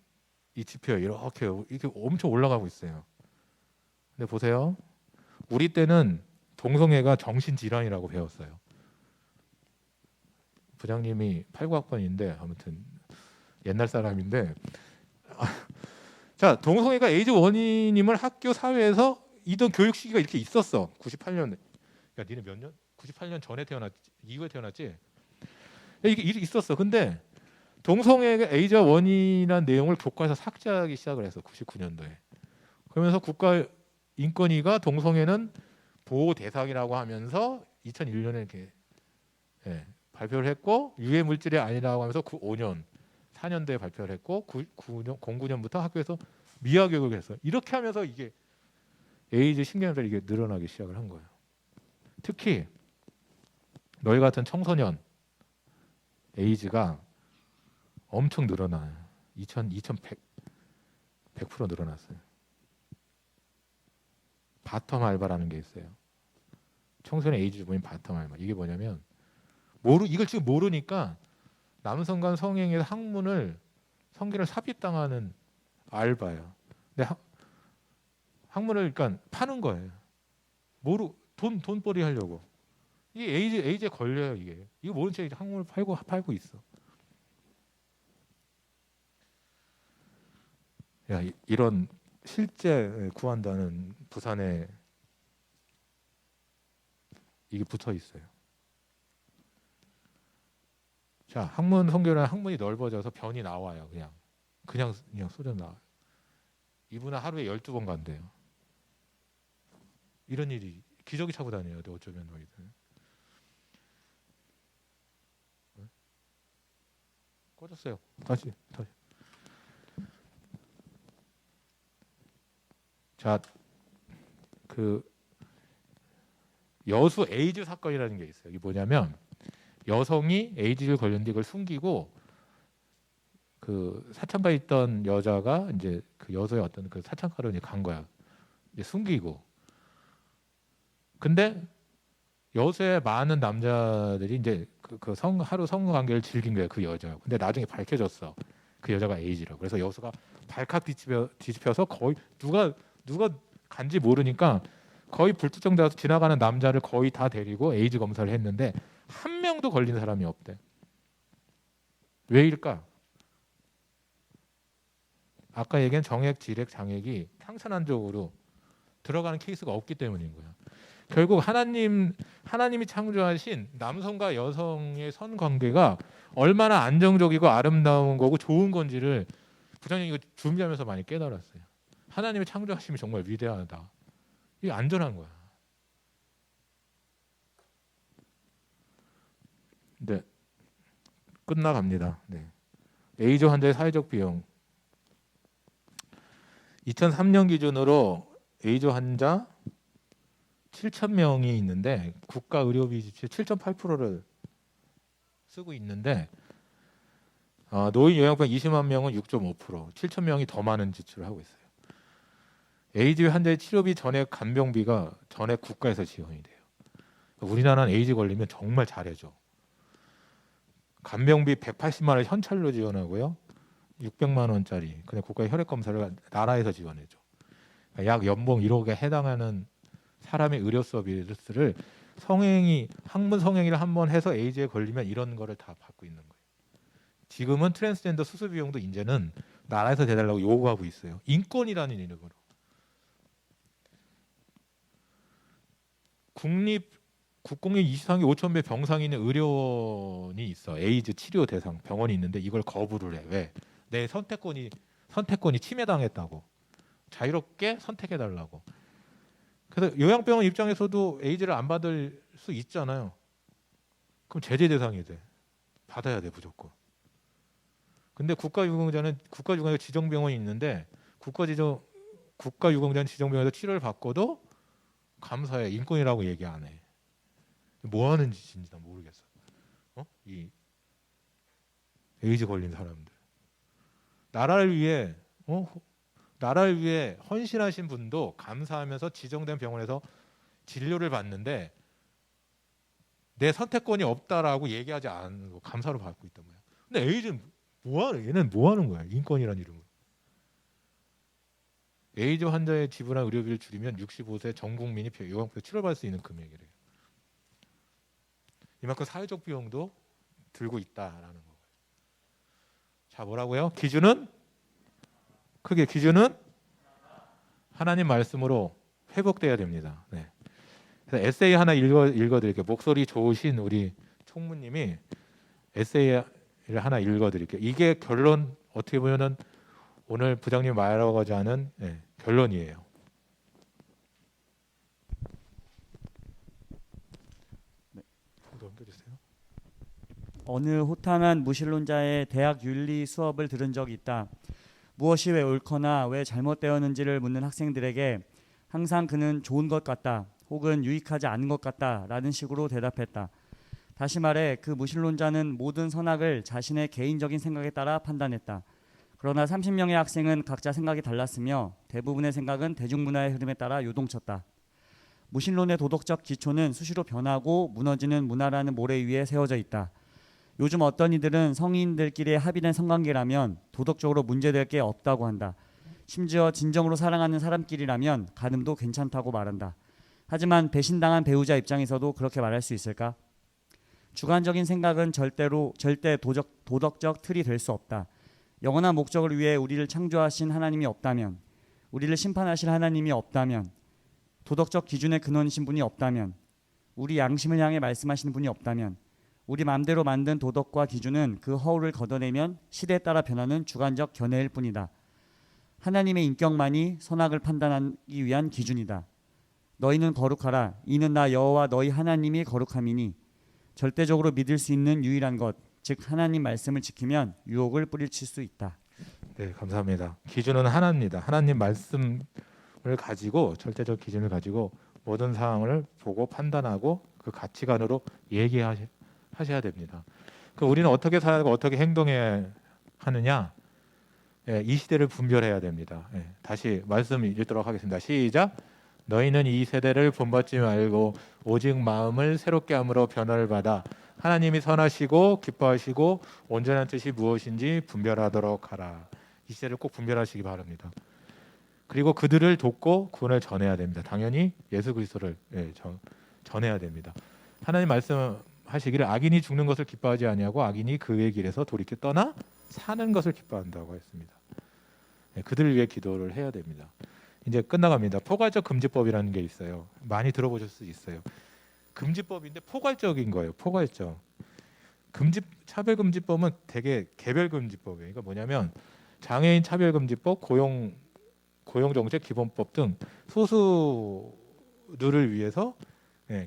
이 지표 이렇게 엄청 올라가고 있어요. 근데 보세요. 우리 때는 동성애가 정신질환이라고 배웠어요. 부장님이 89학번인데 아무튼 옛날 사람인데 자, 동성애가 에이즈 원인임을 학교 사회에서 이던 교육 시기가 이렇게 있었어. 98년. 야, 니네 몇 년? 98년 전에 태어났지? 이후에 태어났지? 이게 있었어. 근데 동성애가 에이즈와 원인이라는 내용을 교과에서 삭제하기 시작을 했어. 99년도에. 그러면서 국가인권위가 동성애는 보호 대상이라고 하면서 2001년에 이렇게 발표를 했고 유해 물질이 아니라고 하면서 5년 4년도에 발표를 했고 09년부터 학교에서 미화 교육을 했어요. 이렇게 하면서 이게 에이즈 신경들이 이게 늘어나기 시작을 한 거예요. 특히 너희 같은 청소년 에이즈가 엄청 늘어나요. 2100% 늘어났어요. 바텀 알바라는 게 있어요. 청소년 에이즈 주범인 바텀 알바. 이게 뭐냐면 이걸 지금 모르니까 남성 간 성행에서 성기를 삽입당하는 알바예요. 근데 학문을 그러니까 파는 거예요. 돈벌이 하려고. 이게 에이즈에 걸려요. 이거 모른 채 학문을 팔고 있어. 야, 이런 실제 구한다는 부산에 이게 붙어 있어요. 자, 학문 성교는 학문이 넓어져서 변이 나와요. 그냥 쏟아 나와요. 이분은 하루에 12번 간대요. 이런 일이 기저귀 차고 다녀요. 어쩌면 너희들. 꺼졌어요. 다시. 자, 그 여수 에이즈 사건이라는 게 있어요. 이게 뭐냐면 여성이 에이즈를 걸렸는데 이걸 숨기고 그 사창가에 있던 여자가 이제 그 여수의 어떤 그 사창가로 이제 간 거야. 이제 숨기고. 근데 여수에 많은 남자들이 이제 하루 성관계를 즐긴 거예요. 그 여자. 근데 나중에 밝혀졌어. 그 여자가 에이즈라고. 그래서 여수가 발칵 뒤집혀서 거의 누가 간지 모르니까 거의 불특정돼서 지나가는 남자를 거의 다 데리고 에이즈 검사를 했는데 한 명도 걸린 사람이 없대. 왜일까? 아까 얘기한 정액, 질액, 장액이 상처난 쪽으로 들어가는 케이스가 없기 때문인 거야. 결국 하나님이 창조하신 남성과 여성의 선관계가 얼마나 안정적이고 아름다운 거고 좋은 건지를 부장님이 이거 준비하면서 많이 깨달았어요. 하나님의 창조하심이 정말 위대하다. 이게 안전한 거야. 네, 끝나갑니다. 네. 에이즈 환자의 사회적 비용 2003년 기준으로 에이즈 환자 7,000명이 있는데 국가 의료비 지출 7.8%를 쓰고 있는데 노인 요양병 20만 명은 6.5%, 7,000명이 더 많은 지출을 하고 있어요. 에이즈 환자의 치료비 전액 간병비가 전액 국가에서 지원이 돼요. 우리나라는 에이즈 걸리면 정말 잘해줘. 간병비 180만 원을 현찰로 지원하고요. 600만 원짜리 그냥 국가의 혈액 검사를 나라에서 지원해줘. 약 연봉 1억에 해당하는 사람의 의료 서비스를 성행위 학문 성행위를 한번 해서 에이즈에 걸리면 이런 거를 다 받고 있는 거예요. 지금은 트랜스젠더 수술 비용도 이제는 나라에서 대달라고 요구하고 있어요. 인권이라는 이름으로. 국공립 23개 5,000배 병상이 있는 의료원이 있어. 에이즈 치료 대상 병원이 있는데 이걸 거부를 해. 왜? 내 선택권이 침해당했다고. 자유롭게 선택해 달라고. 그래서 요양병원 입장에서도 에이즈를 안 받을 수 있잖아요. 그럼 제재 대상이 돼. 받아야 돼 무조건. 근데 국가유공자가 지정병원이 있는데 국가유공자는 지정병원에서 치료를 받고도 감사해. 인권이라고 얘기 안 해. 뭐 하는 짓인지 난 모르겠어. 이 에이즈 걸린 사람들. 나라를 위해 헌신하신 분도 감사하면서 지정된 병원에서 진료를 받는데 내 선택권이 없다라고 얘기하지 않고 감사로 받고 있단 말이야. 근데 에이즈는 얘는 뭐 하는 거야? 인권이라는 이름으로. 에이즈 환자의 지불한 의료비를 줄이면 65세 전 국민이 요양병 치료받을 수 있는 금액이래요. 이만큼 사회적 비용도 들고 있다라는 거예요. 자, 뭐라고요? 기준은 하나님 말씀으로 회복돼야 됩니다. 네. 그래서 에세이 하나 읽어드릴게요. 목소리 좋으신 우리 총무님이 에세이를 하나 읽어드릴게요. 이게 결론 어떻게 보면은 오늘 부장님 말하고자 하는 결론이에요. 네. 넘겨주세요. 어느 호탕한 무신론자의 대학 윤리 수업을 들은 적이 있다. 무엇이 왜 옳거나 왜 잘못되었는지를 묻는 학생들에게 항상 그는 좋은 것 같다 혹은 유익하지 않은 것 같다 라는 식으로 대답했다. 다시 말해 그 무신론자는 모든 선악을 자신의 개인적인 생각에 따라 판단했다. 그러나 30명의 학생은 각자 생각이 달랐으며 대부분의 생각은 대중문화의 흐름에 따라 요동쳤다. 무신론의 도덕적 기초는 수시로 변하고 무너지는 문화라는 모래 위에 세워져 있다. 요즘 어떤 이들은 성인들끼리의 합의된 성관계라면 도덕적으로 문제될 게 없다고 한다. 심지어 진정으로 사랑하는 사람끼리라면 가늠도 괜찮다고 말한다. 하지만 배신당한 배우자 입장에서도 그렇게 말할 수 있을까? 주관적인 생각은 절대 도덕적 틀이 될 수 없다. 영원한 목적을 위해 우리를 창조하신 하나님이 없다면, 우리를 심판하실 하나님이 없다면, 도덕적 기준의 근원이신 분이 없다면, 우리 양심을 향해 말씀하시는 분이 없다면, 우리 마음대로 만든 도덕과 기준은 그 허울을 걷어내면 시대에 따라 변하는 주관적 견해일 뿐이다. 하나님의 인격만이 선악을 판단하기 위한 기준이다. 너희는 거룩하라. 이는 나 여호와 너희 하나님이 거룩함이니 절대적으로 믿을 수 있는 유일한 것, 즉 하나님 말씀을 지키면 유혹을 뿌리칠 수 있다. 네, 감사합니다. 기준은 하나입니다. 하나님 말씀을 가지고 절대적 기준을 가지고 모든 상황을 보고 판단하고 그 가치관으로 얘기하셔야 됩니다. 그 우리는 어떻게 살고 어떻게 행동해야 하느냐? 이 시대를 분별해야 됩니다. 다시 말씀 읽도록 하겠습니다. 시작. 너희는 이 세대를 본받지 말고 오직 마음을 새롭게 함으로 변화를 받아 하나님이 선하시고 기뻐하시고 온전한 뜻이 무엇인지 분별하도록 하라. 이 시대를 꼭 분별하시기 바랍니다. 그리고 그들을 돕고 구원을 전해야 됩니다. 당연히 예수 그리스도를 전해야 됩니다. 하나님 말씀하시기를 악인이 죽는 것을 기뻐하지 아니하고 악인이 그의 길에서 돌이켜 떠나 사는 것을 기뻐한다고 했습니다. 그들을 위해 기도를 해야 됩니다. 이제 끝나갑니다. 포괄적 금지법이라는 게 있어요. 많이 들어보실 수 있어요. 금지법인데 포괄적인 거예요. 포괄적. 차별금지법은 되게 개별금지법이에요. 그러니까 뭐냐면 장애인 차별금지법, 고용정책기본법 등 소수들을 위해서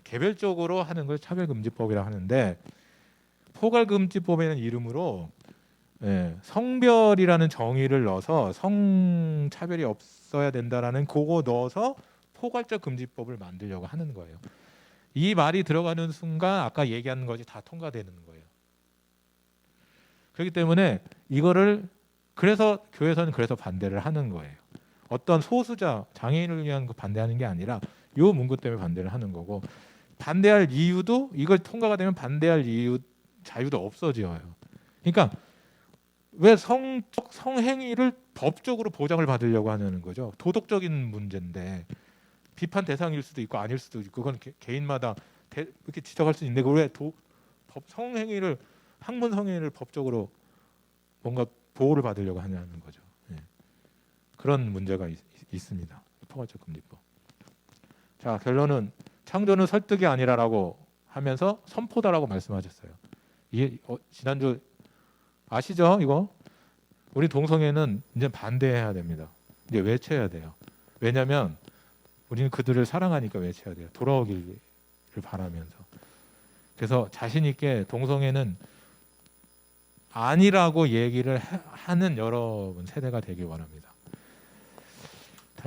개별적으로 하는 걸 차별금지법이라고 하는데 포괄금지법에는 이름으로 성별이라는 정의를 넣어서 성차별이 없어야 된다라는 그거 넣어서 포괄적 금지법을 만들려고 하는 거예요. 이 말이 들어가는 순간 아까 얘기한 것이 다 통과되는 거예요. 그렇기 때문에 이거를 그래서 교회에서는 그래서 반대를 하는 거예요. 어떤 소수자 장애인을 위한 거 반대하는 게 아니라 요 문구 때문에 반대를 하는 거고 반대할 이유도 이걸 통과가 되면 반대할 이유 자유도 없어져요. 그러니까 왜 성행위를 법적으로 보장을 받으려고 하는 거죠? 도덕적인 문제인데 비판 대상일 수도 있고 아닐 수도 있고 그건 개인마다 이렇게 지적할 수 있는데 왜 성행위를 학문 성행위를 법적으로 뭔가 보호를 받으려고 하냐는 거죠. 예. 그런 문제가 있습니다. 포괄적 금지법. 자, 결론은 창조는 설득이 아니라라고 하면서 선포다라고 말씀하셨어요. 지난주 아시죠? 이거 우리 동성애는 이제 반대해야 됩니다. 이제 외쳐야 돼요. 왜냐하면 우리는 그들을 사랑하니까 외쳐야 돼요. 돌아오기를 바라면서. 그래서 자신 있게 동성애는 아니라고 얘기를 하는 여러분 세대가 되길 원합니다.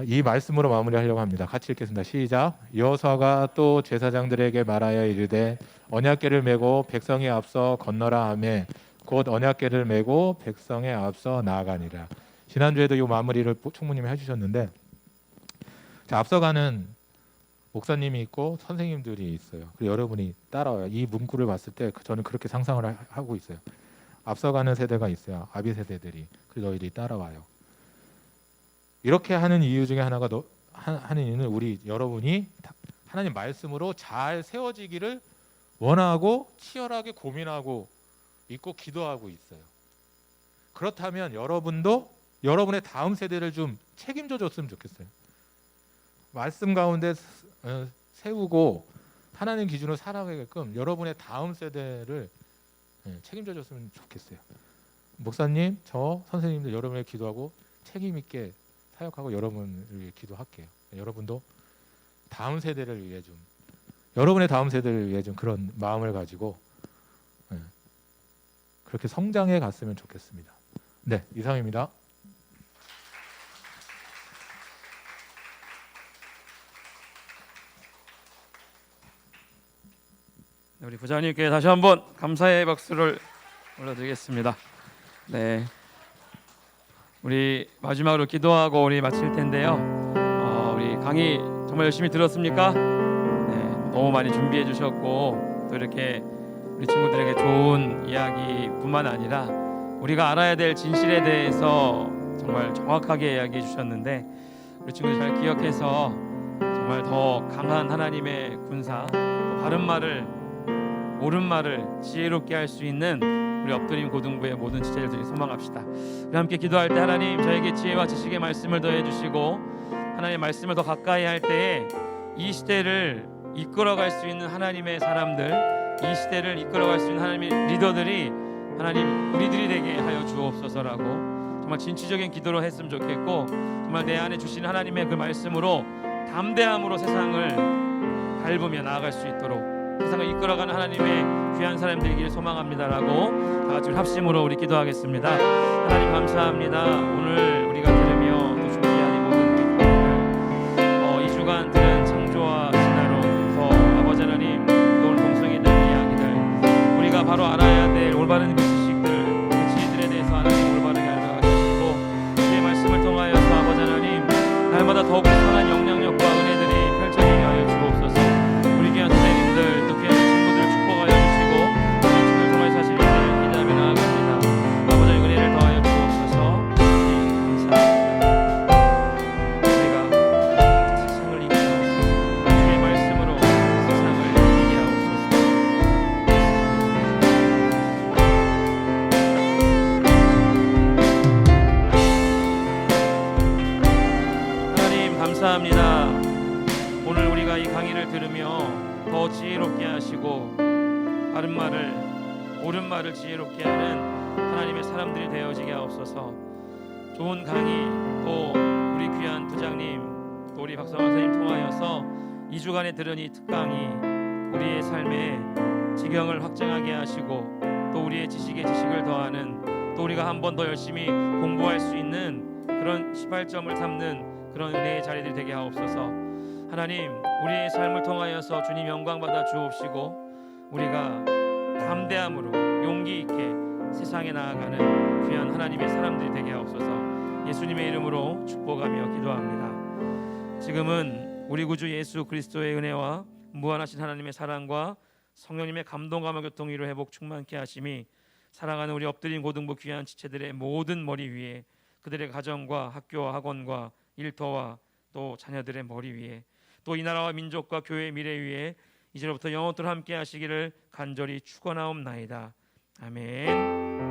이 말씀으로 마무리하려고 합니다. 같이 읽겠습니다. 시작. 여호수아가 또 제사장들에게 말하여 이르되 언약궤를 메고 백성에 앞서 건너라 하매 곧 언약궤를 메고 백성에 앞서 나아가니라. 지난주에도 이 마무리를 총무님이 해주셨는데, 자, 앞서가는 목사님이 있고 선생님들이 있어요. 그리고 여러분이 따라와요. 이 문구를 봤을 때 저는 그렇게 상상을 하고 있어요. 앞서가는 세대가 있어요. 아비 세대들이. 그리고 너희들이 따라와요. 이렇게 하는 이유 중에 하나가 하는 이유는 여러분이 하나님 말씀으로 잘 세워지기를 원하고 치열하게 고민하고 있고 기도하고 있어요. 그렇다면 여러분도 여러분의 다음 세대를 좀 책임져 줬으면 좋겠어요. 말씀 가운데 세우고 하나님 기준으로 살아가게끔 여러분의 다음 세대를 책임져 줬으면 좋겠어요. 목사님, 저 선생님들 여러분을 기도하고 책임 있게 사역하고 여러분을 위해 기도할게요. 여러분도 다음 세대를 위해 좀 여러분의 다음 세대를 위해 좀 그런 마음을 가지고 그렇게 성장해 갔으면 좋겠습니다. 네, 이상입니다. 우리 부장님께 다시 한번 감사의 박수를 올려드리겠습니다. 네, 우리 마지막으로 기도하고 우리 마칠 텐데요. 우리 강의 정말 열심히 들었습니까? 네, 너무 많이 준비해 주셨고 또 이렇게 우리 친구들에게 좋은 이야기뿐만 아니라 우리가 알아야 될 진실에 대해서 정말 정확하게 이야기해 주셨는데 우리 친구들 잘 기억해서 정말 더 강한 하나님의 군사, 또 바른 말을 옳은 말을 지혜롭게 할 수 있는 우리 엎드림 고등부의 모든 지체들이 소망합시다. 우리 함께 기도할 때 하나님 저에게 지혜와 지식의 말씀을 더해 주시고 하나님의 말씀을 더 가까이 할 때에 이 시대를 이끌어갈 수 있는 하나님의 사람들, 이 시대를 이끌어갈 수 있는 하나님의 리더들이 하나님 우리들이 되게 하여 주옵소서라고 정말 진취적인 기도로 했으면 좋겠고 정말 내 안에 주신 하나님의 그 말씀으로 담대함으로 세상을 밟으며 나아갈 수 있도록 세상을 이끌어가는 하나님의 귀한 사람들이길 소망합니다라고 다 같이 합심으로 우리 기도하겠습니다. 하나님 감사합니다. 오늘 우리가 들으며 또 준비한 이 모든 기도를 2주간 들은 창조와 진화론부터 아버지 하나님 또 오늘 동성애들 이야기들 우리가 바로 알아야 될 올바른 그 지식들 그 지혜들에 대해서 하나님 올바르게 알아가게 하시고 주의 말씀을 통하여서 아버지 하나님 날마다 더욱 선한 영향력과 은혜들이 펼쳐지게 하여 주옵소서. 우리 귀한 선생님들 또 귀한 친구들 축복하여 주시고 우리 친구들 통해 사실 은혜를 기대하며 나아갑니다. 아버지 은혜를 더하여 주옵소서. 감사합니다. 우리가 세상을 이기게 하옵소서. 주의 말씀으로 세상을 이기게 하옵소서. 하나님 감사합니다. 오늘 우리가 이 강의를 들으며 더 지혜롭게 하시고 바른 말을 옳은 말을 지혜롭게 하는 하나님의 사람들이 되어지게 하옵소서. 좋은 강의 또 우리 귀한 부장님 또 우리 박성환 선생님 통하여서 2주간에 들은 이 특강이 우리의 삶의 지경을 확장하게 하시고 또 우리의 지식에 지식을 더하는 또 우리가 한 번 더 열심히 공부할 수 있는 그런 시발점을 삼는 그런 은혜의 자리들이 되게 하옵소서. 하나님 우리의 삶을 통하여서 주님 영광 받아 주옵시고 우리가 담대함으로 용기 있게 세상에 나아가는 귀한 하나님의 사람들이 되게 하옵소서. 예수님의 이름으로 축복하며 기도합니다. 지금은 우리 구주 예수 그리스도의 은혜와 무한하신 하나님의 사랑과 성령님의 감동감화 교통 위로 회복 충만케 하심이 사랑하는 우리 엎드린 고등부 귀한 지체들의 모든 머리 위에 그들의 가정과 학교와 학원과 일터와 또 자녀들의 머리 위에 또 이 나라와 민족과 교회의 미래 위에 이제로부터 영원토록 함께 하시기를 간절히 축원하옵나이다. 아멘.